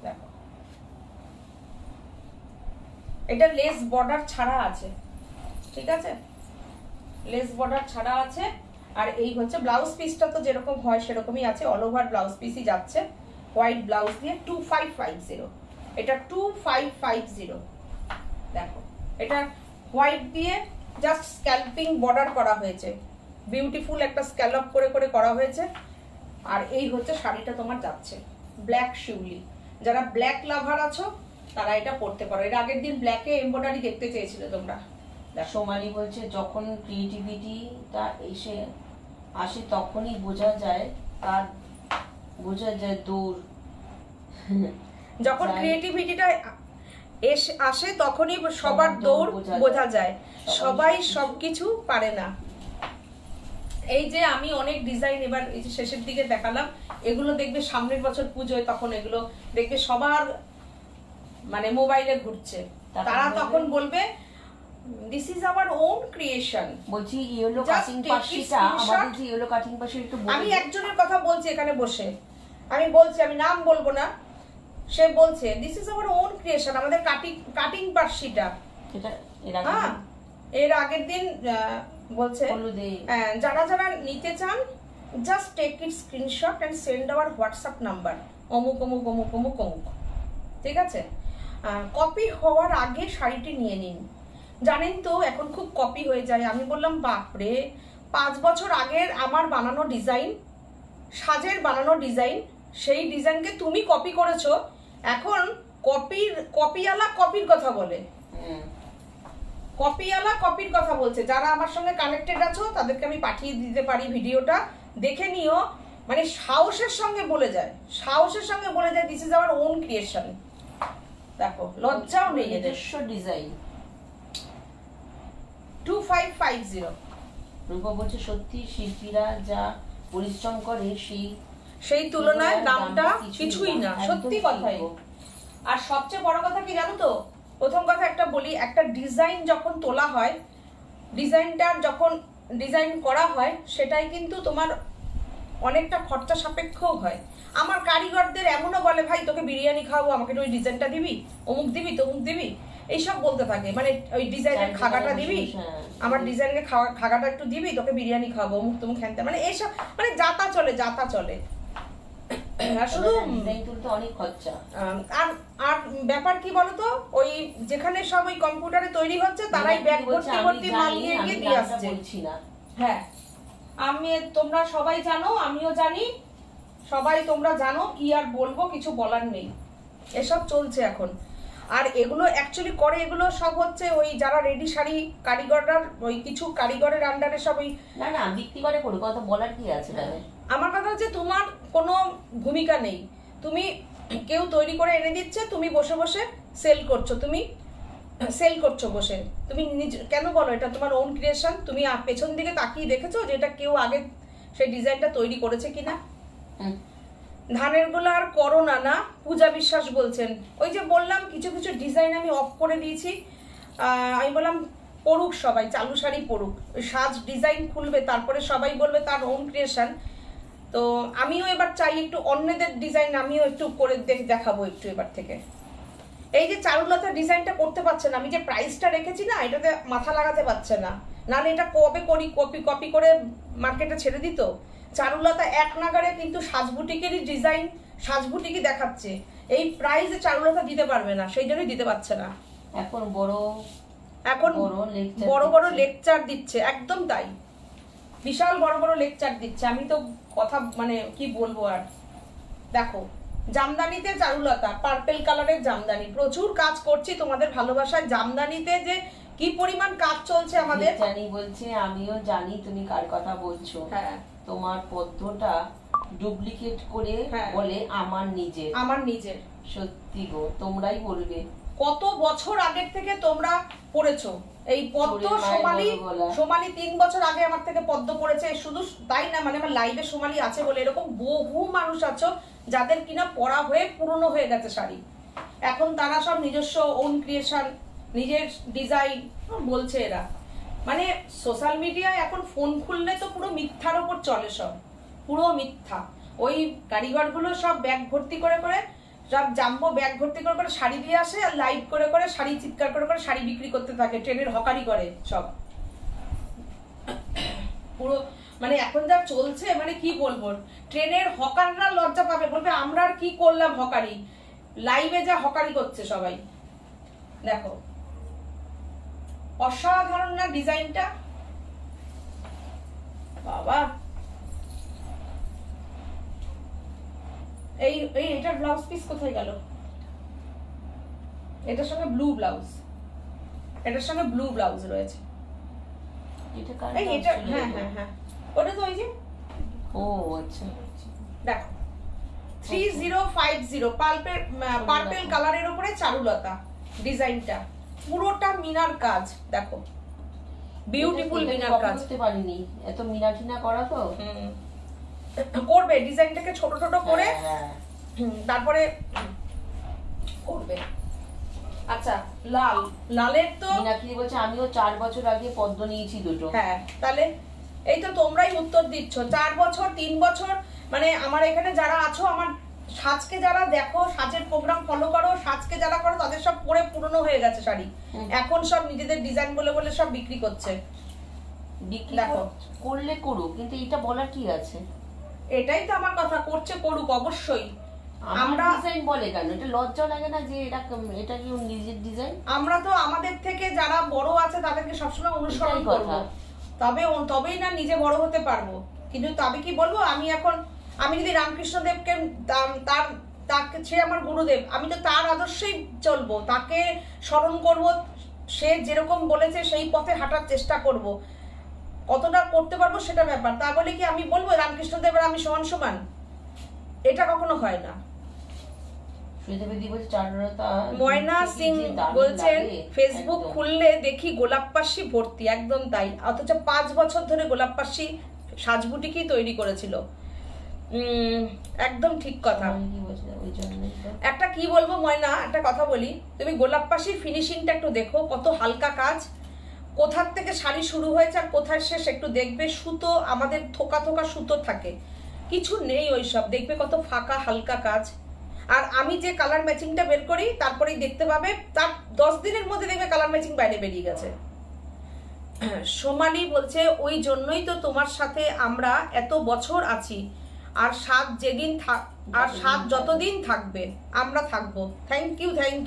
দেখো, এটা লেস বর্ডার ছাড়া আছে, ঠিক আছে, লেস বর্ডার ছাড়া আছে। আর এই হচ্ছে ব্লাউজ পিসটা, তো যেরকম হয় সেরকমই আছে, অল ওভার ব্লাউজ পিসই যাচ্ছে হোয়াইট ব্লাউজ দিয়ে। 2550, এটা 2550। দেখো, এটা হোয়াইট দিয়ে জাস্ট স্ক্যাল্পিং বর্ডার করা হয়েছে, বিউটিফুল একটা স্ক্যালপ করে করে করা হয়েছে। আর এই হচ্ছে শাড়িটা তোমার যাচ্ছে ব্ল্যাক শিউলি। যারা ব্ল্যাক লাভার আছো তারা এটা পরতে পারো। এর আগের দিন ব্ল্যাকে এমব্রয়ডারি দেখতে চেয়েছিলে তোমরা। সোমালি বলছে যখন ক্রিয়েটিভিটিটা আসে তখনই বোঝা যায় দূর। যখন ক্রিয়েটিভিটিটা আসে তখনই সবার দৌড় বোঝা যায়, সবাই সবকিছু পারে না। এই যে আমি অনেক ডিজাইন এবার এই যে শেষের দিকে দেখালাম, এগুলো দেখবে সামনের বছর পুজোয়, তখন এগুলো দেখবে সবার মানে মোবাইলে ঘুরছে, তারা তখন বলবে this is our own creation. বলছি ইয়েলো কাটিং পাশিটা, আমাদের যে ইয়েলো কাটিং পাশি একটু আমি একজনের কথা বলছি এখানে বসে, আমি বলছি, আমি নাম বলবো না, সে বলছে this is our own creation, আমাদের কাটিং পার্সিটা। এর আগের দিন বলছে যারা যারা নিতে চান just take it screenshot and send our WhatsApp number অমুক অমুক অমুক অমুক অমুক, ঠিক আছে। কপি হওয়ার আগে শাড়িটি নিয়ে নিন। জানেন তো এখন খুব কপি হয়ে যায়। আমি বললাম বাপরে, 5 বছর আগের আমার বানানো ডিজাইন, সাজের বানানো ডিজাইন, সেই ডিজাইনকে তুমি কপি করেছো। এখন কপিওয়ালা কপির কথা বলে, কপিওয়ালা কপির কথা বলছে। যারা আমার সঙ্গে কানেক্টেড আছো তাদেরকে আমি পাঠিয়ে দিতে পারি ভিডিওটা, দেখে নিও। মানে সাহসের সঙ্গে বলে যায়, সাহসের সঙ্গে বলে যায় this is our own creation. দেখো, লজ্জাও নেই এদের। ডিজাইন 2550। রূপা বলছে সত্যি শিল্পীরা যা পরিশ্রম করে সেই তুলনায় দামটা কিছুই না, সত্যি কথাই। আর সবচেয়ে বড় কথা কি জানো তো, প্রথম কথা একটা বলি, একটা ডিজাইন যখন তোলা হয়, ডিজাইনটার যখন ডিজাইন করা হয়, সেটাই কিন্তু তোমার অনেকটা খরচা সাপেক্ষও হয়। আমার কারিগরদের এমনও বলে ভাই তোকে বিরিয়ানি খাওয়াবো, আমাকে ওই ডিজাইনটা দিবি, অমুক দিবি তমুক দিবি, এইসব বলতে থাকে। মানে ওই ডিজাইনের খাগাটা দিবি, আমার ডিজাইনের খাগাটা একটু দিবি, তোকে বিরিয়ানি খাওয়াবো, অমুক তমুক খেতে, মানে এইসব মানে যাতা চলে যাতা চলে। শুধু অনেক খরচা। আর ব্যাপার কি বলতো, ওই যেখানে সব ওই কম্পিউটারে তৈরি হচ্ছে তারাই ব্যাগ ভর্তি ভর্তি মাল নিয়ে গিয়ে দিয়ে আসছে। হ্যাঁ, তোমরা সবাই জানো, আমিও জানি, সবাই তোমরা জানো, কি আর বলবো, কিছু বলার নেই। এসব চলছে এখন। আর এগুলো অ্যাকচুয়ালি করে, এগুলো সব হচ্ছে ওই যারা রেডি শাড়ি কারিগররা, ওই কিছু কারিগরের আন্ডারে সব ওই না বিক্রি করে কথা বলার কি আছে। আমার কথা হচ্ছে তোমার কোনো ভূমিকা নেই, তুমি কেউ তৈরি করে এনে দিচ্ছে, তুমি বসে বসে সেল করছো, তুমি সেল করছো বসে, তুমি কেন বলো এটা তোমার ওন ক্রিয়েশন? তুমি পেছন দিকে তাকিয়ে দেখেছো যে এটা কেউ আগে সেই ডিজাইনটা তৈরি করেছে কিনা? ধানের গোলা আর করো না পূজা বিশ্বাস বলছেন। ওই যে বললাম কিছু কিছু ডিজাইন আমি অফ করে দিয়েছি, আমি বললাম পড়ুক সবাই, চালু শাড়ি পড়ুক, ওই সাজ ডিজাইন খুলবে, তারপরে সবাই বলবে তার ওন ক্রিয়েশন। তো আমিও এবার চাই একটু অন্যদের ডিজাইন আমিও একটু করে দেখাবো একটু এবার থেকে। এই যে চারুলতা ডিজাইনটা করতে পারছে না, আমি যে প্রাইসটা রেখেছি না, এটাতে মাথা লাগাতে পারছে না, নাহলে এটা কবে কপি করে মার্কেটে ছেড়ে দিত। চারুলতা এক নাগারে কিন্তু সাজবুটিকেরই ডিজাইন, সাজবুটিকই দেখাচ্ছে, এই প্রাইসে চারুলতা দিতে পারবে না, সেই জন্যই দিতে পারছে না। এখন বড় বড় লেকচার দিচ্ছে, একদম তাই, বিশাল বড় বড় লেকচার দিচ্ছে। আমি তো কথা মানে কি বলবো আর। দেখো, জামদানিতে চারুলতা, পার্পল কালারের জামদানি, প্রচুর কাজ করছি তোমাদের ভালোবাসায়। জামদানিতে যে কি পরিমাণ কাজ চলছে আমাদের, জানি বলছে, আমিও জানি তুমি কার কথা বলছো। হ্যাঁ, তোমার পদ্মটা ডুপ্লিকেট করে বলে আমার নিজের। সত্যি গো, তোমরাই বলবে কত বছর আগের থেকে তোমরা পড়েছো এই পদ্ম। সোমালি 3 বছর আগে আমার থেকে পদ্ম পড়েছে। শুধু তাই না, মানে আমার লাইভে সোমালি আছে বলে এরকম বহু মানুষ আছো যাদের কিনা পড়া হয়ে পুরনো হয়ে গেছে শাড়ি, এখন তারা সব নিজস্ব ওন ক্রিয়েশন, নিজের ডিজাইন বলছে এরা। মানে সোশ্যাল মিডিয়ায় এখন ফোন খুললে তো পুরো মিথ্যার ওপর চলে, সব পুরো মিথ্যা। ওই কারিগরগুলো সব ব্যাগ ভর্তি করে করে, সব জাম্বো ব্যাগ ভর্তি করে করে শাড়ি দিয়ে আসে আর লাইভ করে করে শাড়ি চিৎকার করে করে শাড়ি বিক্রি করতে থাকে, ট্রেনের হকারি করে সব পুরো। মানে এখন যা চলছে মানে কি বলবো, ট্রেনের হকাররা লজ্জা পাবে, বলবে আমরা আর কি করলাম হকারি, লাইভে যা হকারি করছে সবাই। দেখো অসাধারণ না ডিজাইনটা, বাবা। এই এটার ব্লাউজ পিস কোথায় গেল? এটার সঙ্গে ব্লু ব্লাউজ, এটার সঙ্গে ব্লু ব্লাউজ রয়েছে। এটা হ্যাঁ হ্যাঁ হ্যাঁ, ওটা তো ওই যে, ও আচ্ছা দেখো 3050 পার্পল কালারের উপরে চারুলতা ডিজাইনটা, পুরোটা মিনার কাজ। দেখো বিউটিফুল মিনার কাজ। করতে পারিনি, এত মিনা টিনা করা তো করবে, ডিজাইনটাকে ছোট ছোট করে তারপরে করবে। আচ্ছা লাল, লালের তো মিনাক্ষী বলছে আমিও 4 বছর আগে পদ্ম নিয়েছি দুটো। হ্যাঁ তাহলে এই তো তোমরাই উত্তর দিচ্ছ, 4 বছর 3 বছর। মানে আমার এখানে যারা আছো, আমার সাজকে যারা দেখো, সাজের প্রোগ্রাম ফলো করো, সাজকে যারা করো, তাদের সব পরে পুরনো হয়ে গেছে শাড়ি, এখন সব নিজেদের ডিজাইন বলে বলে সব বিক্রি করছে। বিক্রি করলে করুক, কিন্তু এটা বলার কি আছে? এটাই তো আমার কথা, করছে করুক অবশ্যই। আমরা ডিজাইন বলে কেন? এটা লজ্জা লাগে না যে এটা কি নিজের ডিজাইন? আমরা তো আমাদের থেকে যারা বড় আছে তাদেরকে সবসময় অনুসরণ করব, তবেই না নিজে বড় হতে পারবো। কিন্তু তবে কি বলবো, আমি যদি রামকৃষ্ণ দেবকে তাকে, সে আমার গুরুদেব, আমি তো তার আদর্শেই চলবো, তাকে স্মরণ করব, সে যেরকম বলেছে সেই পথে হাঁটার চেষ্টা করব। কতটা করতে পারবো সেটা ব্যাপার, তা বলে কি আমি বলবো রামকৃষ্ণ দেবের আমি সমান সমান? এটা কখনো হয় না। ময়না সিং বলছেন ফেসবুক খুললে দেখি গোলাপ পাশি ভর্তি, একদম তাই। অথচ 5 বছর ধরে গোলাপ পাশি সাজবুটিকেই তৈরি করেছিল। একদম ঠিক কথা। একটা কি বলবো ময়না, একটা কথা বলি, তুমি গোলাপ পাশির ফিনিশিংটা একটু দেখো, কত হালকা কাজ, কোথার থেকে শাড়ি শুরু হয়েছে আর কোথায় শেষ একটু দেখবে। সুতো আমাদের থোকা থোকা সুতো থাকে, কিছু নেই ওইসব, দেখবে কত ফাঁকা হালকা কাজ। আর আমি যে কালার ম্যাচিংটা বের করি তারপরেই দেখতে পাবে, তার 10 দিনের মধ্যে দেখবে কালার ম্যাচিং বাইরে বেরিয়ে গেছে। সোমালি বলছে ওই জন্যই তো তোমার সাথে আমরা এত বছর আছি, আর সাত যতদিন থাকবে আমরা থাকবো। Thank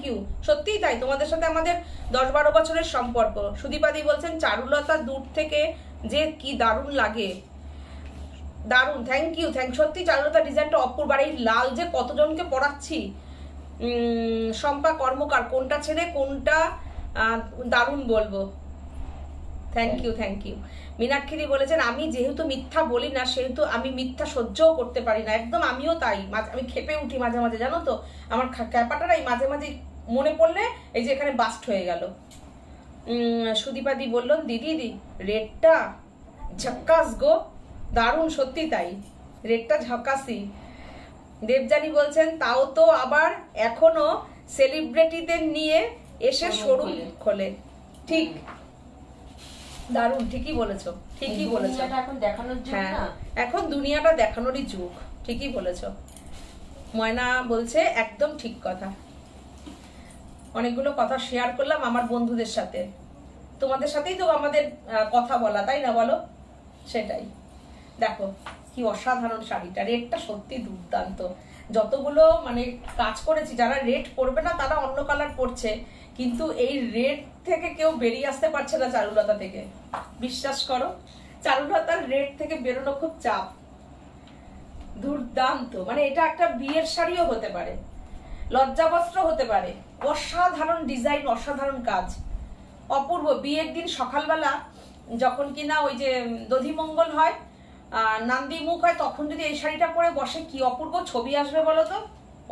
you. সত্যিই তাই, তোমাদের সাথে আমাদের 10-12 বছরের সম্পর্ক। সুদীপাদি বলছেন চারুলতা দূর থেকে যে কি দারুণ লাগে, দারুণ। Thank you. সত্যি চারুলতা ডিজাইনটা অপূর্ব। আর এই লাল যে কতজনকে পড়াচ্ছি, শম্পা কর্মকার, কোনটা ছেড়ে কোনটা দারুণ বলবো। Thank you. মীনাক্ষী বলেছেন আমি যেহেতু মিথ্যা বলি না, সেহেতু আমি মিথ্যা সহ্যও করতে পারি না। একদম আমিও তাই, আমি খেপে উঠি মাঝে মাঝে, জানো তো। আমার ক্যাপাটারাই মাঝে মাঝে মনে পড়লে এই যে এখানে বাস্ট হয়ে গেল। সুদীপাদি বললেন দিদি রেডটা ঝক্কাস গো, দারুণ। সত্যি তাই, রেডটা ঝকাসি। দেবযানী বলছেন তাও তো আবার এখনো সেলিব্রিটিদের নিয়ে এসে শোরুম খোলে। ঠিক, দারুণ, ঠিকই বলেছো। এখন দেখানোর যুগ না, এখন দুনিয়াটা দেখানোরই যুগ, ঠিকই বলেছো। ময়না বলছে একদম ঠিক কথা। অনেকগুলো কথা শেয়ার করলাম আমার বন্ধুদের সাথে, তোমাদের সাথেই তো আমাদের কথা বলা, তাই না বলো? সেটাই। দেখো কি অসাধারণ শাড়িটা, রেটটা সত্যি দুর্দান্ত। যতগুলো মানে কাজ করেছি, যারা রেড পরবে না তারা অন্য কালার পরছে, কিন্তু এই রেড থেকে কেউ বেরিয়ে আসতে পারছে না চারুলতা থেকে। বিশ্বাস করো, চারুলতার রেড থেকে বেরোনো খুব চাপ। দুর্দান্ত, মানে এটা একটা বিয়ের শাড়িও হতে পারে, লজ্জাবস্ত্র হতে পারে। অসাধারণ ডিজাইন, অসাধারণ কাজ, অপূর্ব। বিয়ের দিন সকালবেলা যখন কিনা ওই যে দধিমঙ্গল হয়, নান্দি মুখ হয়, তখন যদি এই শাড়িটা পরে বসে কি অপূর্ব ছবি আসবে বলো তো,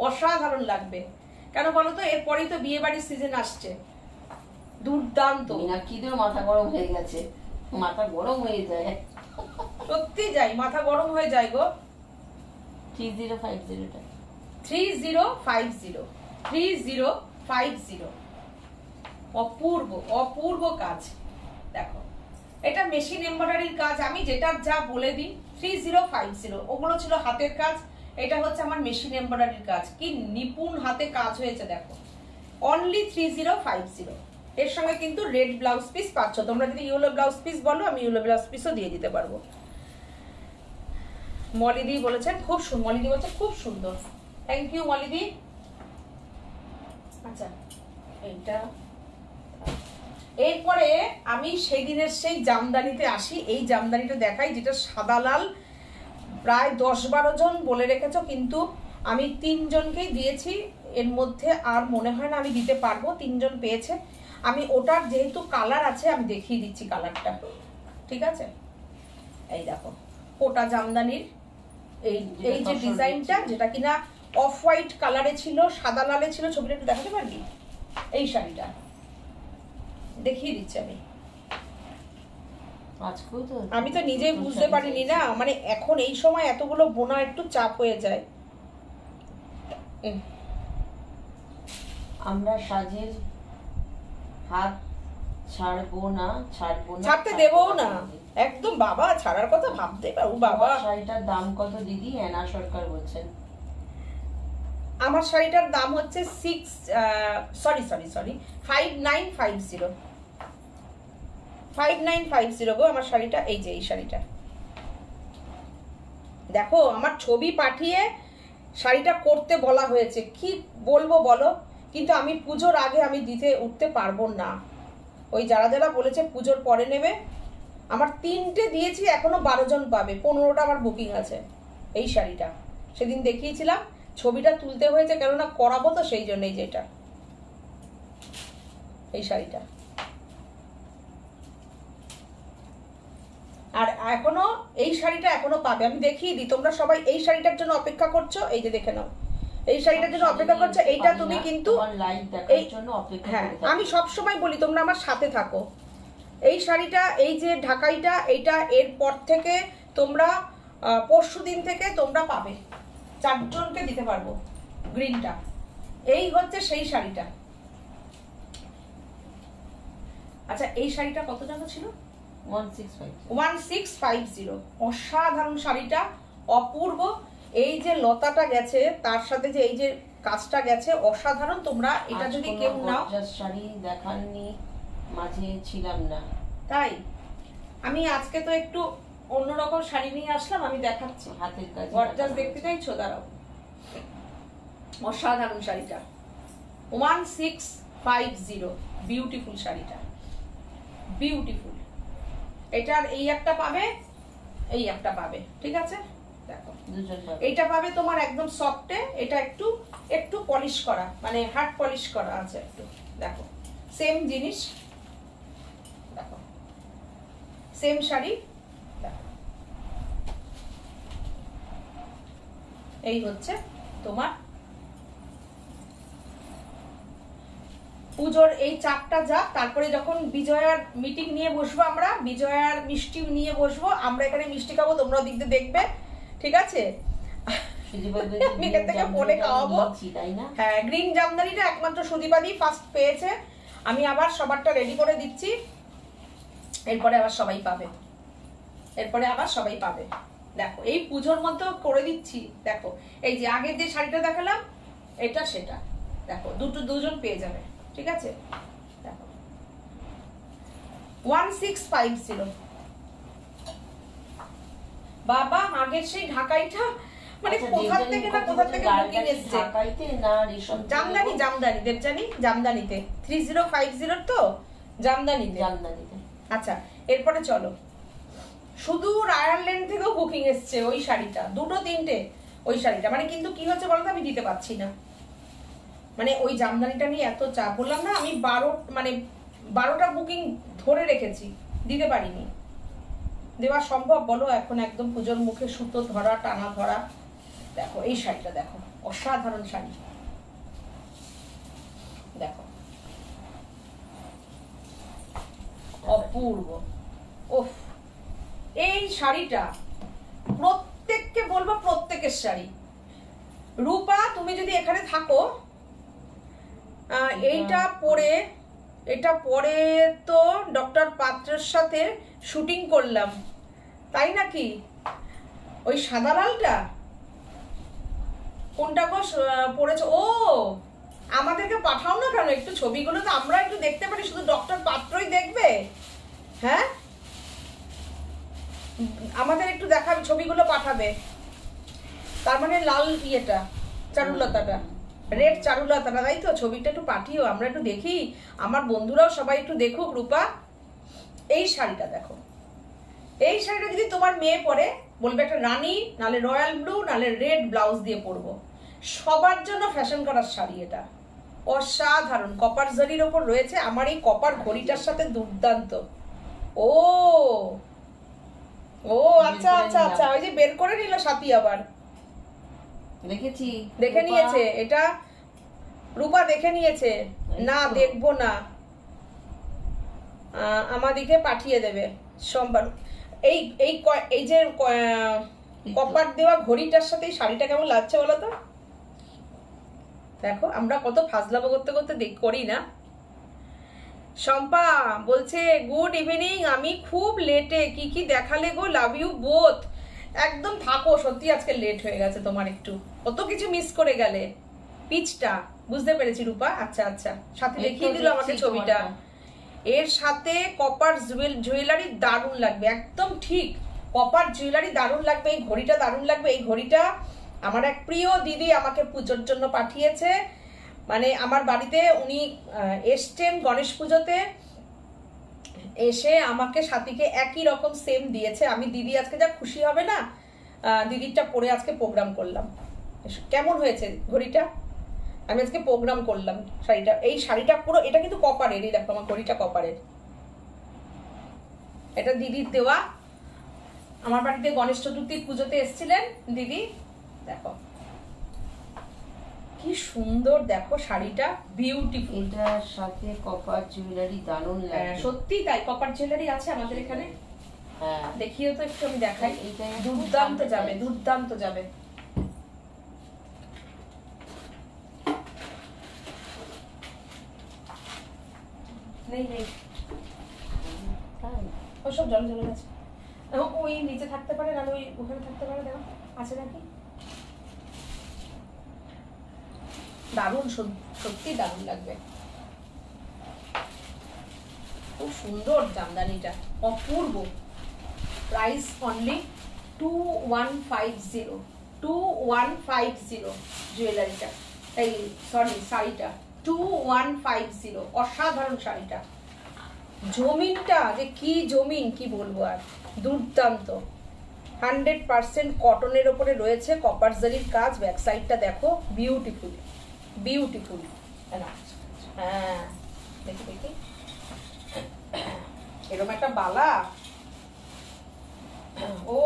অসাধারণ লাগবে। কেন বলো তো, এরপরেই তো বিয়ে বাড়ির সিজন আসছে, দুর্দান্ত। মীনাক্ষীদেরও মাথা গরম হয়ে গেছে, মাথা গরম হয়ে যায়, সত্যি যাই, মাথা গরম হয়ে যায় গো। 3050টা 3050 অপূর্ব অপূর্ব কাজ। দেখো এটা মেশিন এমব্রয়ডারির কাজ, আমি যেটা যা বলে দিই 3050, ওগুলো ছিল হাতের কাজ, এটা হচ্ছে আমার মেশিন এমব্রয়ডারির কাজ। কি নিপুণ হাতে কাজ হয়েছে দেখো, অনলি 3050। এর সঙ্গে কিন্তু রেড ব্লাউজ পিস পাচ্ছ, তোমরা যদি ইয়েলো ব্লাউজ পিস বলো আমি ইয়েলো ব্লাউজ পিসও দিয়ে দিতে পারবো। মলিদি বলেছেন খুব সুন্দর, মলিদি বলছে খুব সুন্দর, থ্যাংক ইউ মলিদি। আচ্ছা এইটা, এরপরে আমি সেই দিনের সেই জামদানিতে আসি। এই জামদানিটা দেখাই, যেটা সাদা লাল, প্রায় 10-12 জন বলে রেখেছো, কিন্তু আমি 3 জনকেই দিয়েছি, এর মধ্যে আর মনে হয় না আমি দিতে পারবো। 3 জন পেয়েছে, আমি ওটার যেহেতু কালার আছে আমি দেখিয়ে দিচ্ছি কালারটা, ঠিক আছে? এই দেখো কোটা জামদানির এই এই যে ডিজাইনটা, যেটা কিনা অফ হোয়াইট কালারে ছিল, সাদা লালে ছিল, ছবিটা একটু দেখাতে পারবি? এই শাড়িটা দেখিয়ে দিচ্ছি আমি। আমি তো নিজেই বুঝতে পারিনি না, মানে এখন এই সময় এতগুলো বোনা একটু চাপ হয়ে যায়। আমরা সাজের হাত ছাড়তে দেবো না একদম, বাবা ছাড়ার কথা ভাবতে পারো বাবা। শাড়িটার দাম কত দিদি? এনা সরকার বলছেন। আমার শাড়িটার দাম হচ্ছে 5950 গো আমার শাড়িটা। এই যে এই শাড়িটা দেখো, আমার ছবি পাঠিয়ে শাড়িটা করতে বলা হয়েছে, কি বলবো বলো, কিন্তু আমি পুজোর আগে আমি দিতে উঠতে পারবো না। ওই যারা যারা বলেছে পুজোর পরে নেবে, আমার 3টে দিয়েছি, এখনো 12 জন পাবে, 15টা আমার বুকিং আছে। এই শাড়িটা সেদিন দেখিয়েছিলাম, ছবিটা তুলতে হয়েছে কেননা করাবো তো সেই জন্যই। যেটা এই শাড়িটা, আর এখনো এই শাড়িটা এখনো পাবে, আমি দেখিয়ে দিই। তোমরা সবাই এই শাড়িটার জন্য অপেক্ষা করছো, এই যে দেখে নাও, এই শাড়িটার জন্য অপেক্ষা করছো। এইটা তুমি কিন্তু হ্যাঁ, আমি সব সময় বলি তোমরা আমার সাথে থাকো। এই শাড়িটা, এই যে ঢাকাইটা, এইটা এরপর থেকে তোমরা পরশু দিন থেকে তোমরা পাবে, 4 জনকে দিতে পারবো গ্রিনটা। এই হচ্ছে সেই শাড়িটা। আচ্ছা এই শাড়িটা কত টাকা ছিল? 1650। অসাধারণ শাড়িটা, অপূর্ব। এই যে লতাটা গেছে, তার সাথে যে এই যে কাজটা গেছে, অসাধারণ। তোমরা এটা যদি কেউ নাও, শাড়ি দেখাননি, মাঝে ছিলাম না, তাই আমি আজকে তো একটু অন্যরকম শাড়ি নিয়ে আসলাম, আমি দেখাচ্ছি। হাতের কাজ গর্জাস দেখতে চাইছো? দাঁড়াও, অসাধারণ শাড়িটা 1650, বিউটিফুল শাড়িটা, বিউটিফুল। এটার এই একটা পাবে, এই একটা পাবে, ঠিক আছে? দেখো এইটা পাবে তোমার একদম সফটে, এটা একটু একটু পলিশ করা, মানে হার্ড পলিশ করা আছে একটু। দেখো সেম জিনিস, দেখো সেম শাড়ি। দেখো এই হচ্ছে তোমার পুজোর এই চাপটা যাক, তারপরে যখন বিজয়ার মিটিং নিয়ে বসবো, আমরা বিজয়ার মিষ্টি নিয়ে বসবো, আমরা এখানে মিষ্টি খাবো, তোমরাও দিকতে দেখবে, ঠিক আছে? হ্যাঁ, গ্রিন জামদানিটা একমাত্র সুদীপাদি ফার্স্ট পেয়েছে, আমি আবার সবারটা রেডি করে দিচ্ছি, এরপরে আবার সবাই পাবে, এরপরে আবার সবাই পাবে। দেখো এই পুজোর মতো করে দিচ্ছি। দেখো এই যে আগের যে শাড়িটা দেখালাম, এটা সেটা, দেখো দুজন পেয়ে যাবে, ঠিক আছে? দেখো 1650। বাবা আগের সেই ঢাকাইটা, মানে কোথা থেকে না কোথা থেকে বুকিং এসেছে। জামদানি, জামদানি দেবজানি, জামদানিতে 3050 তো জামদানিতে। আচ্ছা এরপরে চলো, শুধু আয়ারল্যান্ড থেকেও বুকিং এসছে ওই শাড়িটা, 2-3টে ওই শাড়িটা। মানে কিন্তু কি হচ্ছে বলতো, আমি দিতে পারছি না, মানে ওই জামদানিটা নিয়ে এত চাপ। বললাম না আমি 12টা বুকিং ধরে রেখেছি, দিতে পারিনি। দেওয়া সম্ভব বলো এখন? একদম পুজোর মুখে সুতো ধরা, টানা ধরা। দেখো এই শাড়িটা দেখো, অসাধারণ শাড়ি, দেখো অপূর্ব। ওফ, এই শাড়িটা প্রত্যেককে বলবো, প্রত্যেকের শাড়ি। রূপা তুমি যদি এখানে থাকো, এটা পরে তো ডক্টর পাত্রের সাথে শুটিং করলাম, তাই নাকি? ওই সাদা লালটা কোনটা গো পড়েছে? ও, আমাদেরকে পাঠাও না কেন একটু ছবিগুলো, তো আমরা একটু দেখতে পারি, শুধু ডক্টর পাত্রই দেখবে? হ্যাঁ, আমাদের একটু দেখাবে, ছবিগুলো পাঠাবে। তার মানে লাল ইয়েটা, চারুলতাটা, রেড চারুলতাটা, তাই তো? ছবিটা একটু পাঠিও, আমরা একটু দেখি, আমার বন্ধুরাও সবাই একটু দেখুক। রূপা, এই শাড়িটা দেখো, এই শাড়িটা যদি তোমার মেয়ে পরে, বলবে একটা রানী, নালে রয়্যাল ব্লু, নালে রেড ব্লাউজ দিয়ে পরবো। সবার জন্য ফ্যাশন করার শাড়ি এটা, অসাধারণ। কপার জরির ওপর রয়েছে, আমার এই কপার ঘড়িটার সাথে দুর্দান্ত। ও ও, আচ্ছা আচ্ছা আচ্ছা, ওই যে বের করে নিল সাথী, আবার দেখে নিয়েছে এটা। রূপা দেখে নিয়েছে, না দেখবো না, আমাদিকে পাঠিয়ে দেবে সোমবার। এই এই এই যে কপার দেওয়া ঘড়িটার সাথে এই শাড়িটা কেমন লাগছে বলো তো? দেখো, আমরা কত ফাজলামো করতে করতে করি না। শম্পা বলছে গুড ইভিনিং, আমি খুব লেটে, কি কি দেখালে গো, লাভ ইউ বোথ। একদম থাকো, সত্যি আজকে লেট হয়ে গেছে তোমার, একটু কত কিছু মিস করে গেলে। পিচটা বুঝতে পেরেছি রূপা, আচ্ছা আচ্ছা, সাথে দেখিয়ে দিল আমাকে ছবিটা। এর সাথে কপার জুয়েলারি দারুণ লাগবে, একদম ঠিক, কপার জুয়েলারি দারুণ লাগবে, এই ঘড়িটা দারুণ লাগবে। এই ঘড়িটা আমার এক প্রিয় দিদি আমাকে পুজোর জন্য পাঠিয়েছে, মানে আমার বাড়িতে উনি এসছেন গণেশ পুজোতে, এসে আমাকে সাথীকে একই রকম সেম দিয়েছে। আমি দিদি আজকে যা খুশি হবে না, দিদিরটা পরে আজকে প্রোগ্রাম করলাম। কেমন হয়েছে ঘড়িটা? আমি আজকে প্রোগ্রাম করলাম শাড়িটা, এই শাড়িটা পুরো, এটা কিন্তু কপারের, এই দেখো আমার ঘড়িটা কপারের, এটা দিদির দেওয়া। আমার বাড়িতে গণেশ চতুর্থীর পুজোতে এসেছিলেন দিদি, দেখো কি সুন্দর, দেখো শাড়িটা বিউটিফুল। এটার সাথে কপার জুয়েলারি দারুণ লাগে, সত্যি তাই, কপার জুয়েলারি আছে আমাদের এখানে। হ্যাঁ, দেখিও তো একটু, আমি দেখাই। দুর্দান্ত যাবে, দুর্দান্ত যাবে। নেই নেই, ওসব জল জলে গেছে, ওই নিচে থাকতে পারে, না ওই ওখানে থাকতে পারে, দেখো আছে নাকি। দারুণ, সত্যি দারুণ লাগবে, খুব সুন্দর জামদানিটা, অপূর্ব। প্রাইস অনলি 2150, 2150 জুয়েলারিটা, এই সরি শাড়িটা 2150, অসাধারণ শাড়িটা। জমিনটা যে কি জমিন, কি বলবো আর, দুর্দান্ত। 100% কটনের ওপরে রয়েছে, কপার জারির কাজ, ব্যাক সাইডটা দেখো, বিউটিফুল বিউটিফুল। হ্যাঁ, দেখি দেখি, এরকম একটা বালা, ও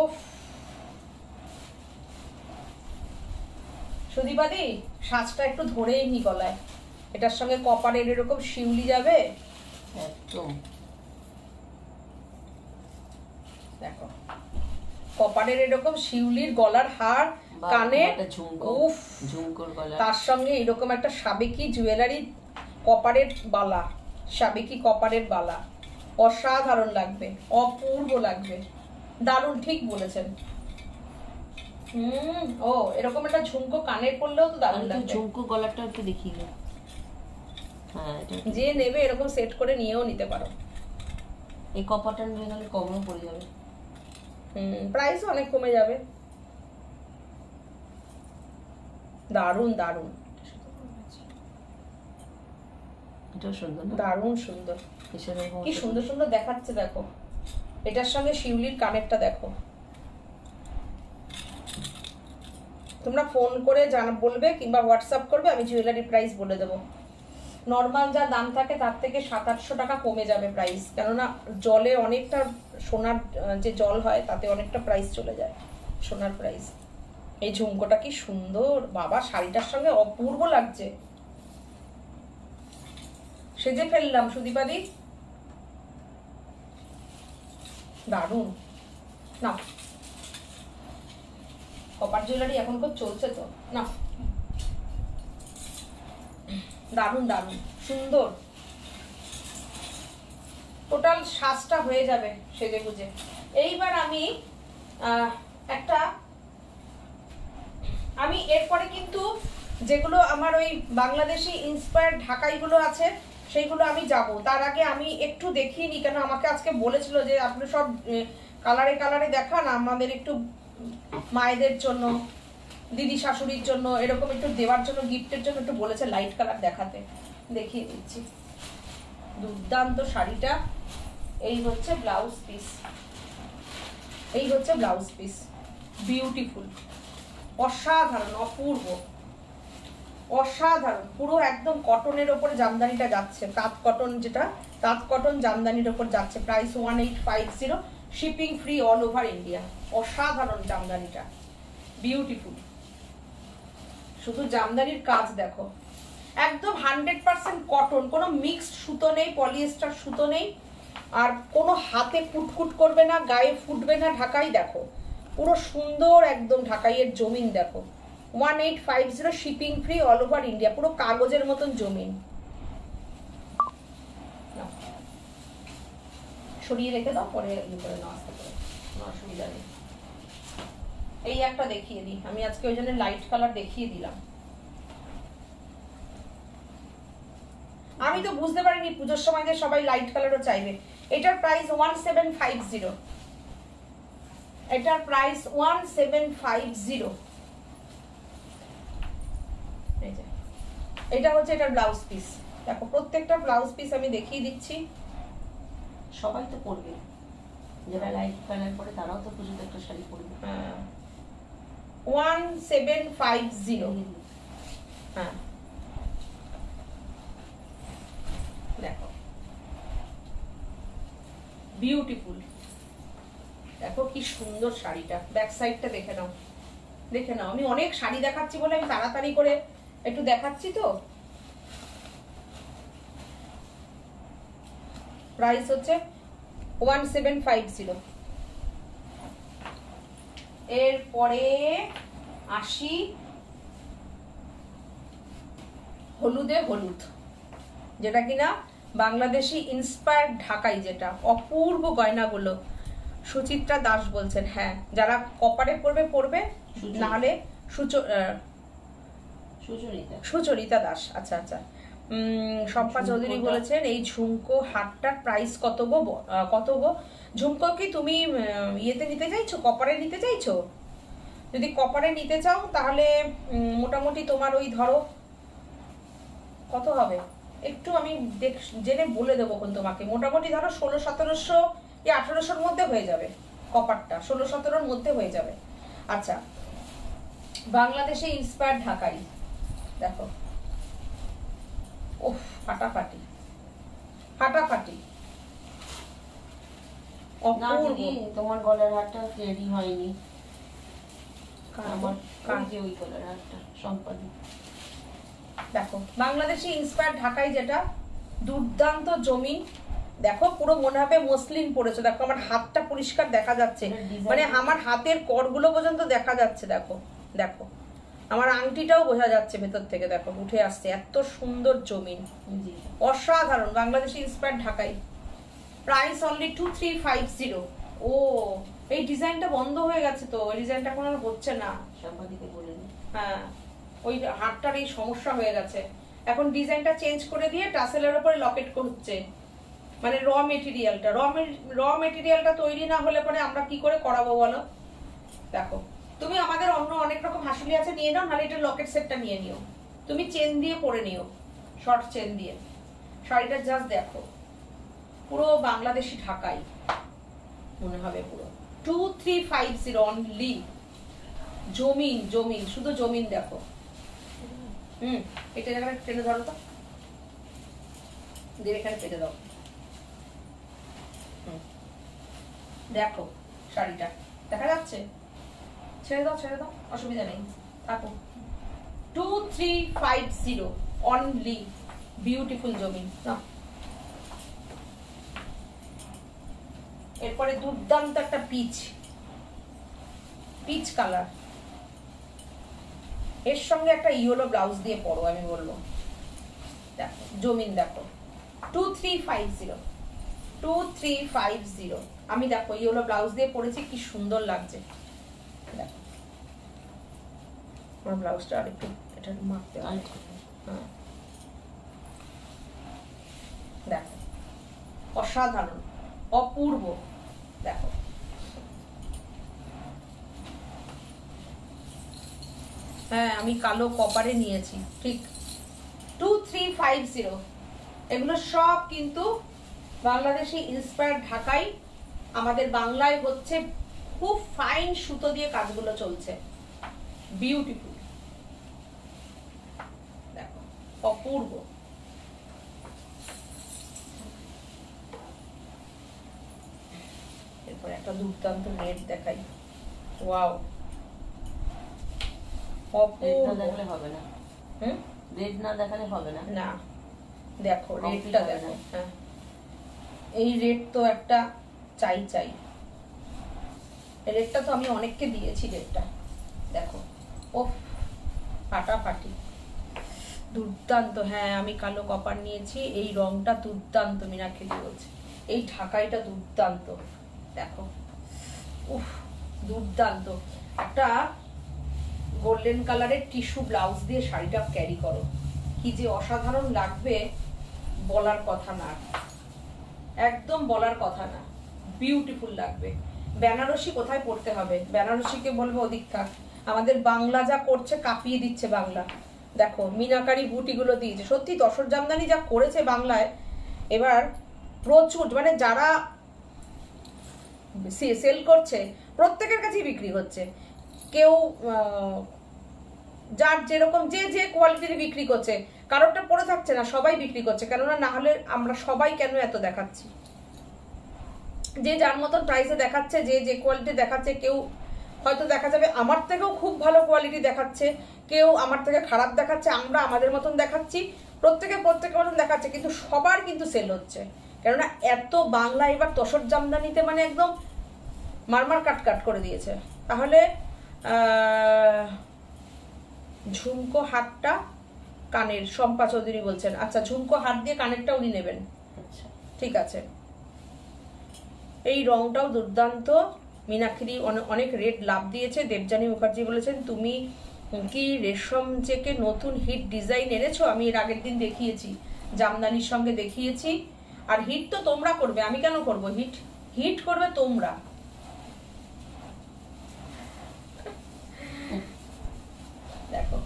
সুদীপাদি, সাজটা একটু ধরেই নি গলায়, এটার সঙ্গে কপারের এরকম শিউলি যাবে একদম। দেখো, কপারের এরকম শিউলির গলার হার, কানে ঝুমকোর গলা, তার সঙ্গে এরকম একটা সাবেকি জুয়েলারি, কপারের বালা, সাবেকি কপারের বালা, অসাধারণ লাগবে, অপূর্ব লাগবে, দারুণ, ঠিক বলেছেন। ও, এরকম একটা ঝুমকো কানের পরলেও তো দারুণ লাগবে। ঝুমকো গলাটা একটু দেখিয়ে, হ্যাঁ, যে নেবে এরকম সেট করে নিয়েও নিতে পারো। এই কপারটা নিয়ে গেলে কমও পড়ে যাবে, প্রাইস অনেক কমে যাবে। দারুণ দারুণ, এটাও সুন্দর, দারুণ সুন্দর, কি সুন্দর সুন্দর দেখাচ্ছে। দেখো, এটার সঙ্গে শিউলির কানেরটা দেখো। তোমরা ফোন করে বলবে কিংবা হোয়াটসঅ্যাপ করবে, আমি জুয়েলারি প্রাইস বলে দেবো। নর্মাল যা দাম থাকে তার থেকে 700-800 টাকা কমে যাবে প্রাইস, কেননা জলে অনেকটা, সোনার যে জল হয় তাতে অনেকটা প্রাইস চলে যায়, সোনার প্রাইস। এই ঝুমকোটা কি সুন্দর বাবা, শাড়িটার সঙ্গে অপূর্ব লাগছে। সেজে ফেললাম সুদীপাদি, দারুণ না। কপার জুয়েলারি এখন খুব চলছে তো না, দারুণ দারুণ সুন্দর, টোটাল সাজটা হয়ে যাবে সেজে গুজে। এইবার আমি আমি এরপরে কিন্তু যেগুলো আমার ওই বাংলাদেশি ইন্সপায়ার্ড ঢাকাইগুলো আছে সেইগুলো আমি যাব। তার আগে আমি একটু দেখিয়ে নিই, কেন আমাকে আজকে বলেছিল যে আপনি সব কালারে কালারে দেখান, আমাদের একটু মায়েদের জন্য, দিদি শাশুড়ির জন্য এরকম একটু দেওয়ার জন্য, গিফটের জন্য একটু বলেছে লাইট কালার দেখাতে। দেখিয়ে দিচ্ছি দুর্দান্ত শাড়িটা। এই হচ্ছে ব্লাউজ পিস, এই হচ্ছে ব্লাউজ পিস, বিউটিফুল, অসাধারণ, অপূর্ব, অসাধারণ, পুরো একদম কটনের ওপরে জামদানিটা যাচ্ছে, তাঁত কটন, যেটা তাঁত কটন জামদানির ওপর যাচ্ছে। Price 1850, shipping free all over India. অসাধারণ জামদানিটা, বিউটিফুল, শুধু জামদানির কাজ দেখো, একদম 100% কটন, কোনো মিক্সড সুতো নেই, পলিয়েস্টার সুতো নেই, আর কোনো হাতে কুটকুট করবে না, গায়ে ফুটবে না। ঢাকাই দেখো পুরো সুন্দর একদম ঢাকাইয়ের জমিন দেখো, 1850, shipping free all over India, পুরো কাগজের মতন জমিন। সরিয়ে রেখে দাও, পরে ইয়ে করে নাও, আসতে করে কোনো অসুবিধা নেই। এই একটা দেখিয়ে দিই আমি আজকে, ওই জন্য লাইট কালার দেখিয়ে দিলাম। আমি তো বুঝতে পারিনি পুজোর সময় যে সবাই লাইট কালারও চাইবে। এটার প্রাইস 1750, এটার প্রাইস 1750। এটা হচ্ছে এটার ব্লাউজ পিস, দেখো প্রত্যেকটা ব্লাউজ পিস আমি দেখিয়ে দিচ্ছি। সবাই তো পরবে, যারা লাইট কালার পরে তারাও তো পুজোতে একটা শাড়ি পরবে। 1750, হ্যাঁ দেখো বিউটিফুল, দেখো কি সুন্দর শাড়িটা। ব্যাক সাইডটা দেখে নাও, দেখে নাও। আমি অনেক শাড়ি দেখাচ্ছি বলে আমি তাড়াতাড়ি করে একটু দেখাচ্ছি তো। প্রাইস হচ্ছে 1750। এরপরে আসি হলুদে হলুদ, যেটা কিনা বাংলাদেশি ইন্সপায়ার্ড ঢাকাই, যেটা অপূর্ব গয়নাগুলো। সুচিত্রা দাস বলছেন, হ্যাঁ যারা কপারে পড়বে পড়বে, নাহলে সুচরিতা দাস, আচ্ছা আচ্ছা। শম্পা চৌধুরী বলেছেন এই ঝুমকো হারটার প্রাইস কত গো? ঝুমকো কি তুমি ইয়েতে নিতে চাইছো, কপারে নিতে চাইছো? যদি কপারে নিতে চাও তাহলে মোটামুটি তোমার ওই ধরো কত হবে, একটু আমি জেনে বলে দেবো কোন তোমাকে। মোটামুটি ধরো 1600-1700 কি 1800-র মধ্যে হয়ে যাবে কপারটা, 1600-1700-র মধ্যে হয়ে যাবে। আচ্ছা, বাংলাদেশে ইন্সপায়ার্ড ঢাকাই দেখো, ওহ ফাটাফাটি ফাটাফাটি, তোমার গলার হারটা রেডি হয়নি, আমার কাঁধে ওই গলার হারটা সম্পাদক। দেখো বাংলাদেশি ইন্সপায়ার্ড ঢাকাই, যেটা দুর্দান্ত জমিন। দেখো পুরো মনে হবে মসলিন পড়েছে। দেখো আমার হাতটা পরিষ্কার দেখা যাচ্ছে, মানে আমার হাতের করগুলো পর্যন্ত দেখা যাচ্ছে। দেখো দেখো আমার আংটিটাও বোঝা যাচ্ছে ভেতর থেকে, দেখো উঠে আসছে, এত সুন্দর জমিন, অসাধারণ। বাংলাদেশি ইন্সপায়ার্ড ঢাকাই, প্রাইস অনলি 2350। ও এই ডিজাইনটা বন্ধ হয়ে গেছে তো, ওই ডিজাইনটা এখন আর হচ্ছে না, সাংবাদিকে বলেন। হ্যাঁ ওই হারটার এই সমস্যা হয়ে গেছে, এখন ডিজাইনটা চেঞ্জ করে দিয়ে টাসেলের উপরে লকেট করছে। মানে র মেটেরিয়ালটা তৈরি না হলে পরে আমরা কি করে করাবো বলো? দেখো তুমি আমাদের অন্য অনেক রকম হাসুলি আছে, নিয়ে নাও, নাহলে এটা লকেট সেটটা নিয়ে নিও, তুমি চেন দিয়ে পরে নিও, শর্ট চেন দিয়ে। শাড়িটা জাস্ট দেখো, পুরো বাংলাদেশি ঢাকাই মনে হবে পুরো। 2350 অনলি। জমিন জমিন, শুধু জমিন দেখো। এটা জায়গাটা টেনে ধরো তো, দিয়ে এখানে পেতে দাও। দেখো শাড়িটা দেখা যাচ্ছে, ছেড়ে দাও ছেড়ে দাও, অসুবিধা নেই, থাকো। 2350 অনলি, বিউটিফুল জমিন। না এরপরে দুর্দান্ত একটা পিচ কালার, এর সঙ্গে একটা ইয়েলো ব্লাউজ দিয়ে পরো, আমি বলবো। দেখো জমিন, দেখো 2350 আমি দেখো ইয়েলো ব্লাউজ দিয়ে পরেছি, কি সুন্দর লাগছে। দেখো আমার ব্লাউজটা আর একটু এটা মাপতে হবে। হ্যাঁ দেখো অসাধারণ, অপূর্ব। দেখো হ্যাঁ আমি কালো কপারে নিয়েছি, ঠিক 2350। এগুলো সব কিন্তু বাংলাদেশি ইন্সপায়ার্ড ঢাকাই, আমাদের বাংলায় হচ্ছে খুব ফাইন সুতো দিয়ে কাজগুলো চলছে, বিউটিফুল। দেখো অপূর্ব। এরপর একটা দুর্দান্ত নেট দেখাই, ওয়াও দেখালে হবে না, রেড না দেখালে হবে না। না দেখো রেডটা দেখো, হ্যাঁ এই রেড তো একটা চাই, রেডটা তো আমি অনেককে দিয়েছি, রেডটা দেখো ও ফাটাফাটি, দুর্দান্ত। হ্যাঁ আমি কালো কপার নিয়েছি, এই রংটা দুর্দান্ত, মীনাক্ষী বলছে এই ঢাকাইটা দুর্দান্ত। দেখো উফ দুর্দান্ত। একটা গোল্ডেন কালারের টিস্যু ব্লাউজ দিয়ে শাড়িটা ক্যারি করো, কি যে অসাধারণ লাগবে, বলার কথা না, একদম বলার কথা না, বিউটিফুল লাগবে। বেনারসি কোথায় পড়তে হবে, বেনারসিকে বলবো অধিক থাক, আমাদের বাংলা যা করছে কাঁপিয়ে দিচ্ছে বাংলা। দেখো মিনাকারি বুটিগুলো দিয়েছে, সত্যি তসর জামদানি যা করেছে বাংলায় এবার প্রচুর, মানে যারা সেল করছে প্রত্যেকের কাছেই বিক্রি হচ্ছে, কেউ যার যেরকম যে কোয়ালিটির বিক্রি করছে, কারোরটা পড়ে থাকছে না, সবাই বিক্রি করছে। কেননা না হলে আমরা সবাই কেন এত দেখাচ্ছি, যে যার মতন প্রাইসে দেখাচ্ছে, যে কোয়ালিটি দেখাচ্ছে, কেউ হয়তো দেখা যাবে আমার থেকেও খুব ভালো কোয়ালিটি দেখাচ্ছে, কেউ আমার থেকে খারাপ দেখাচ্ছে, আমরা আমাদের মতন দেখাচ্ছি, প্রত্যেকের মতন দেখাচ্ছে, কিন্তু সবার কিন্তু সেল হচ্ছে। কেননা এত বাংলা এবার তসর জামদানিতে মানে একদম মারমার কাট করে দিয়েছে। তাহলে ঝুমকো হাতটা কানের, শম্পা চৌধুরী বলছেন, আচ্ছা ঝুমকো হাত দিয়ে কানেরটা উনি নেবেন, ঠিক আছে। এই রংটাও দুর্দান্ত, মীনাক্ষী অনেক রেড লাভ দিয়েছে। দেবযানী মুখার্জি বলেছেন তুমি কি রেশম চেকে নতুন হিট ডিজাইন এনেছো? আমি এর আগের দিন দেখিয়েছি, জামদানির সঙ্গে দেখিয়েছি। আর হিট তো তোমরা করবে, আমি কেন করব? হিট করবে তোমরা। দেখো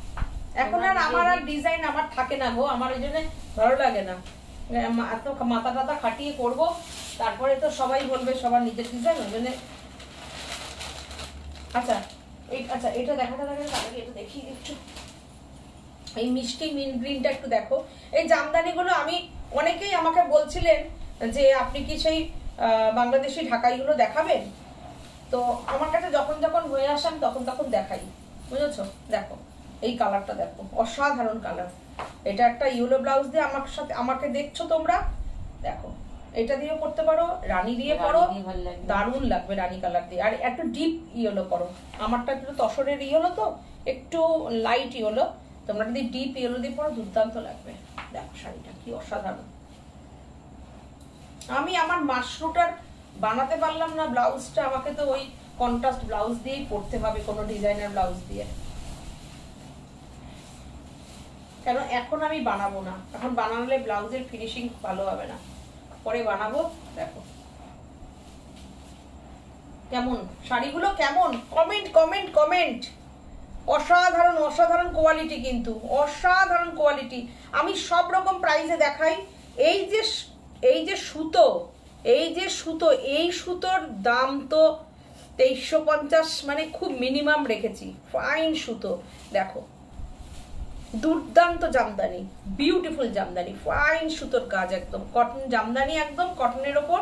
এখন আর আমার আর ডিজাইন আমার থাকে না গো, আমার ওই জন্য ভালো লাগে না, এত মাথা টাথা খাটিয়ে করবো, তারপরে তো সবাই বলবে সবার নিজের ডিজাইন, ওই জন্য। আচ্ছা এটা দেখাটা এটা দেখিয়ে দিচ্ছি, এই মিষ্টি মিন্ট গ্রিনটা একটু দেখো। এই জামদানিগুলো আমি, অনেকেই আমাকে বলছিলেন যে আপনি কি সেই বাংলাদেশি ঢাকাইগুলো দেখাবেন, তো আমার কাছে যখন হয়ে আসেন তখন দেখাই, বুঝেছো? দেখো এই কালারটা দেখো, অসাধারণ কালার। এটা একটা ইয়েলো ব্লাউজ দিয়ে আমাকে দেখছো তোমরা, দেখো এটা দিয়েও করতে পারো, রানী দিয়ে পরো, দারুণ লাগবে রানী কালার দিয়ে। আর একটু ডিপ ইয়েলো করো, আমারটা একটু তসরের ইয়েলো তো, একটু লাইট ইয়েলো, তোমরা যদি ডিপ ইয়েলো দিয়ে পরো দুর্দান্ত লাগবে। দেখো শাড়িটা কি অসাধারণ। আমি আমার মাশরুটার বানাতে পারলাম না ব্লাউজটা, আমাকে তো ওই কন্ট্রাস্ট ব্লাউজ দিয়েই পরতে হবে, কোনো ডিজাইনার ব্লাউজ দিয়ে। কেন এখন আমি বানাবো না, এখন বানালে ব্লাউজের ফিনিশিং ভালো হবে না, পরে বানাবো। দেখো কেমন শাড়িগুলো, কেমন কমেন্ট। অসাধারণ কোয়ালিটি, কিন্তু অসাধারণ কোয়ালিটি। আমি সব রকম প্রাইসে দেখাই। এই যে সুতো, এই সুতোর দাম তো 2350, মানে খুব মিনিমাম রেখেছি। ফাইন সুতো, দেখো দুর্দান্ত জামদানি, বিউটিফুল জামদানি, ফাইন সুতোর কাজ, একদম কটন জামদানি, একদম কটনের ওপর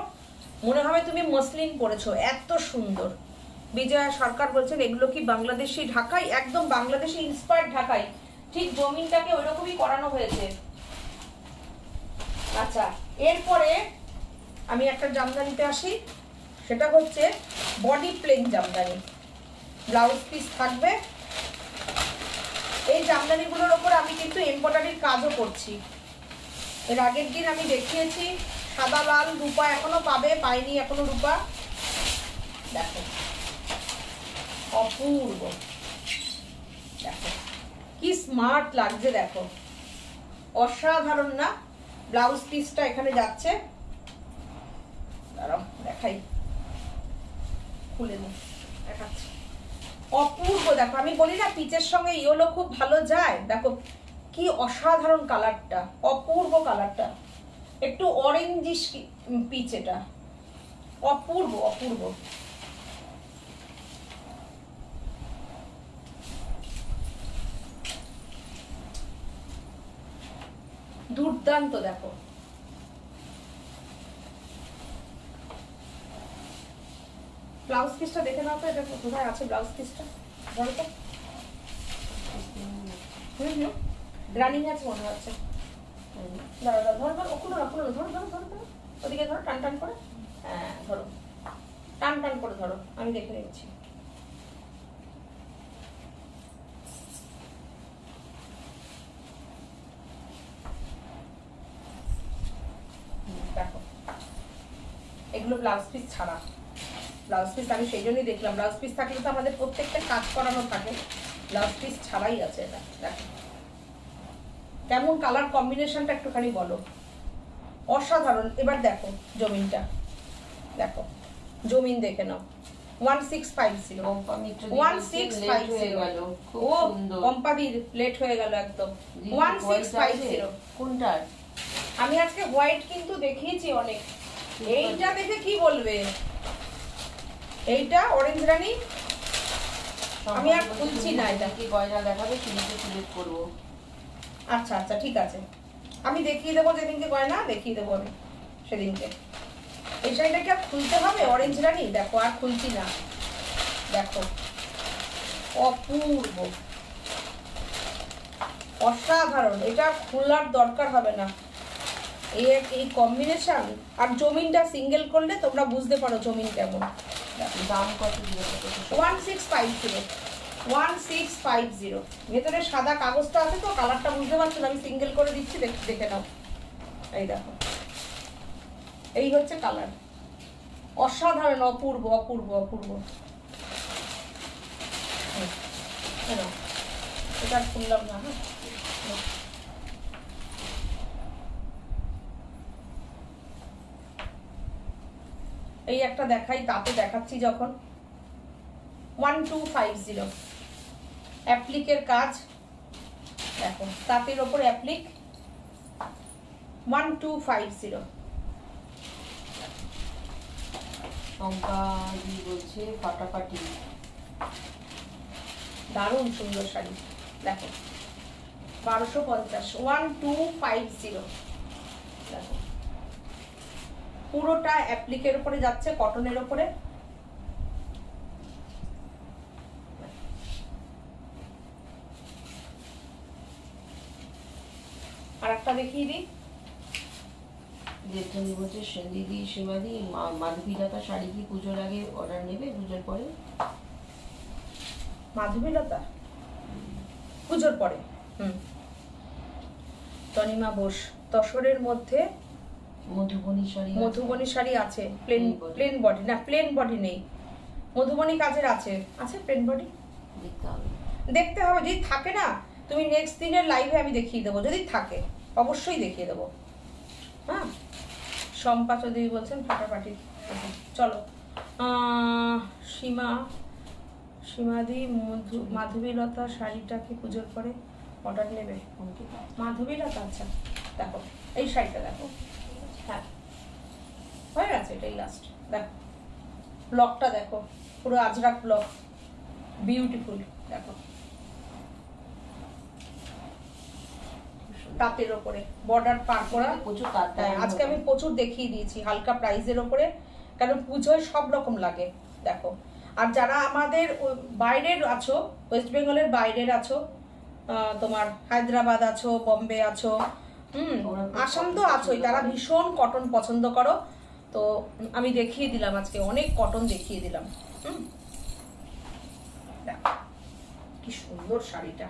মনে হবে তুমি মসলিন পরেছো, এত সুন্দর। বিজয়া সরকার বলছেন এগুলো কি বাংলাদেশি ঢাকাই? একদম বাংলাদেশি ইন্সপায়ার্ড ঢাকাই, ঠিক জমিনটাকে ওইরকমই করানো হয়েছে। আচ্ছা এরপরে আমি একটা জামদানিতে আসি, সেটা হচ্ছে body plain Jamdani, blouse piece থাকবে। এই জামদানিগুলোর ওপর আমি কিন্তু এমব্রয়ডারির কাজও করছি। এর আগের দিন আমি দেখিয়েছি সাদা লাল রূপা, এখনো পাবে, পাইনি এখনো রূপা। দেখো অপূর্ব, দেখো কি স্মার্ট লাগছে, দেখো অসাধারণ না? ব্লাউজ পিসটা এখানে যাচ্ছে, দাঁড়াও দেখাই, খুলে নি দেখাচ্ছি। অপূর্ব, দেখো আমি বলি না পিচের সঙ্গে ইয়েলো খুব ভালো যায়, দেখো কি অসাধারণ কালারটা, অপূর্ব কালারটা, একটু অরেঞ্জিশ পিচ, এটা অপূর্ব অপূর্ব। দুর্দান্ত, দেখো ব্লাউজ পিসটা দেখে নাও তো, এটা কোথায় আছে ব্লাউজ পিসটা, ধরো তো। রানিং আছে মনে হচ্ছে, ধরো ধরো ধরো ধরো, ওগুলো ধরো ধরো ধরো ধরো ধরো, ওদিকে ধরো, টান টান করে, হ্যাঁ ধরো, টান টান করে ধরো, আমি দেখে নিচ্ছি। দেখো এগুলো ব্লাউজ পিস ছাড়া, ব্লাউজ পিস আমি সেই জন্যই দেখলাম, ব্লাউজ পিস থাকলে তো আমাদের প্রত্যেকটা কাজ করানো থাকে, ব্লাউজ পিস ছাড়াই আছে এটা। দেখো কেমন কালার কম্বিনেশনটা একটুখানি বলো, অসাধারণ। এবার দেখো জমিনটা, দেখো জমিন দেখে নাও, 1650, 1650, ও কম্পাদির লেট হয়ে গেল একদম, 1650 কোনটার? আমি আজকে হোয়াইট কিন্তু দেখিয়েছি অনেক, এইটা দেখে কি বলবে, এইটা অরেঞ্জ রানী, আমি আর খুলছি না, এটা কি গয়না দেখাবে সেদিকে সিলেক্ট করব। আচ্ছা আচ্ছা ঠিক আছে, আমি দেখিয়ে দেবো যেদিনকে গয়না দেখিয়ে দেবো আমি সেদিনকে। এই শাড়িটা কি আর খুলতে হবে অরেঞ্জ রানী, দেখো আর খুলছি না, দেখো অপূর্ব অসাধারণ, এটা খোলার দরকার হবে না, এই কম্বিনেশন। আর জমিনটা সিঙ্গেল করলে তোমরা বুঝতে পারো জমিন কেমন। দাম কত? 1650, 1650। ভেতরে সাদা কাগজটা আছে তো, কালারটা বুঝতে পারছো না, আমি সিঙ্গেল করে দিচ্ছি, দেখে নাও। এই দেখো, এই হচ্ছে কালার, অসাধারণ, অপূর্ব অপূর্ব অপূর্ব। এটা খুললাম না, হ্যাঁ এই একটা দেখাই, তাতে দেখাচ্ছি যখন, 1250 অ্যাপ্লিকের কাজ, দেখো তাঁতের ওপর অ্যাপ্লিক, 1250। শম্পাদি বলছে ফাটাফাটি, দারুণ সুন্দর শাড়ি, দেখো 1250, 1250, দেখো পুরোটা অ্যাপ্লিকের উপরে যাচ্ছে, কটনের উপরে। আর একটা দেখিয়ে দিই, দেবজানি বলছে দিদি সীমাদি মাধবীলতা শাড়ি কি পুজোর আগে অর্ডার নেবে, পুজোর পরে? মাধবীলতা পুজোর পরে, তনিমা বোস, তসরের মধ্যে মধুবনী শাড়ি আছে, প্লেন বডি না, প্লেন বডি নেই, মধুবনী কাজের আছে, আছে প্লেন বডি, দেখতে হবে, যদি থাকে না তুমি নেক্সট দিনের লাইভে আমি দেখিয়ে দেবো, যদি থাকে অবশ্যই দেখিয়ে দেবো। হ্যাঁ শম্পা চৌধুরী বলছেন ফাটাফাটি, চলো সীমাদি মাধবীলতা শাড়িটা কি পুজোর পরে অর্ডার নেবে? মাধবীলতা, আচ্ছা দেখো এই শাড়িটা দেখো, হ্যাঁ হয়ে গেছে, এটাই লাস্ট, দেখো ব্লকটা দেখো, পুরো আজরাক ব্লক, বিউটিফুল, দেখো তাঁতের ওপরে বর্ডার পার করা, আজকে আমি প্রচুর দেখিয়ে দিয়েছি হালকা প্রাইসের ওপরে, কারণ পুজোয় সব রকম লাগে, দেখো। আর যারা আমাদের বাইরের আছো, ওয়েস্ট বেঙ্গলের বাইরের আছো, তোমার হায়দ্রাবাদ আছো, বম্বে আছো, আসাম তো আছোই, তারা ভীষণ কটন পছন্দ করো, তো আমি দেখিয়ে দিলাম আজকে, অনেক কটন দেখিয়ে দিলাম। দেখো কি সুন্দর শাড়িটা,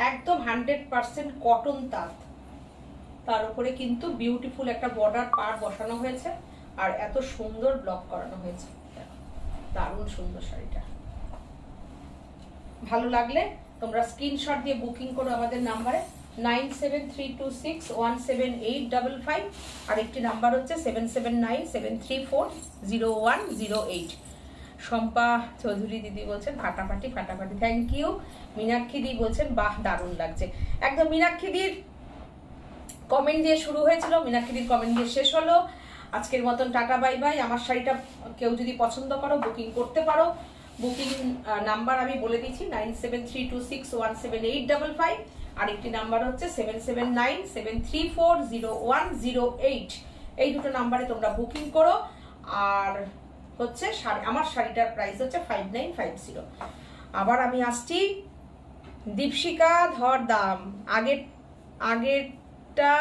একদম 100% কটন তাঁত, তার উপরে কিন্তু বিউটিফুল একটা বর্ডার পার বসানো হয়েছে আর এত সুন্দর ব্লক করানো হয়েছে। দারুণ সুন্দর শাড়িটা। ভালো লাগলে তোমরা স্ক্রিনশট দিয়ে বুকিং করো আমাদের নাম্বারে 9732617855, আর একটি নাম্বার হচ্ছে 7797340108। শম্পা চৌধুরী দিদি বলছেন ফাটাফাটি ফাটাফাটি, থ্যাংক ইউ। মীনাক্ষী দি বলছেন বাহ দারুণ লাগছে। একদম মীনাক্ষী দির কমেন্ট দিয়ে শুরু হয়েছিল, মীনাক্ষী দির কমেন্ট দিয়ে শেষ হলো। আজকের মতন টাটা বাই বাই। আমার শাড়িটা কেউ যদি পছন্দ করো বুকিং করতে পারো। বুকিং নাম্বার আমি বলে দিচ্ছি 9732617855, আর একটি নাম্বার হচ্ছে 7797340108। এই দুটো নাম্বারে তোমরা বুকিং করো। আর হচ্ছে আমার শাড়িটার প্রাইস হচ্ছে 5950। আবার আমি আসছি দীপশিকা ধর দাম। আগেরটা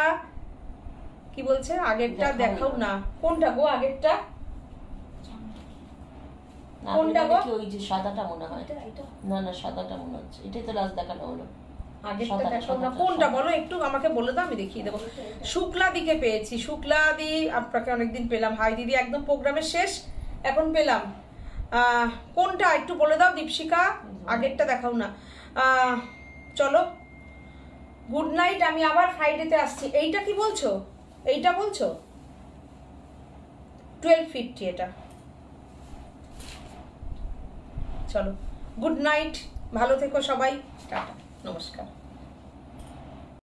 কি বলছে? আগেরটা দেখাও না। কোনটা গো আগেরটা? কোনটা গো? ওই যে সাদাটা মনে হয়। না না সাদাটা মনে হচ্ছে, এটাই তো লাস্ট দেখানো হলো। আগেরটা দেখাও না, কোনটা বলো একটু আমাকে বলে দাও, আমি দেখিয়ে দেবো। শুক্লা দিকে পেয়েছি, শুক্লা দি আপনাকে অনেকদিন পেলাম। হাই দিদি, একদম প্রোগ্রামের শেষ এখন পেলাম। কোনটা একটু বলে দাও দীপশিকা, আগেরটা দেখাও না। চলো গুড নাইট, আমি আবার ফ্রাইডেতে আসছি। এইটা কি বলছো? এইটা বলছো 1250 এটা। চলো গুড নাইট, ভালো থেকো সবাই, টাটা, নমস্কার।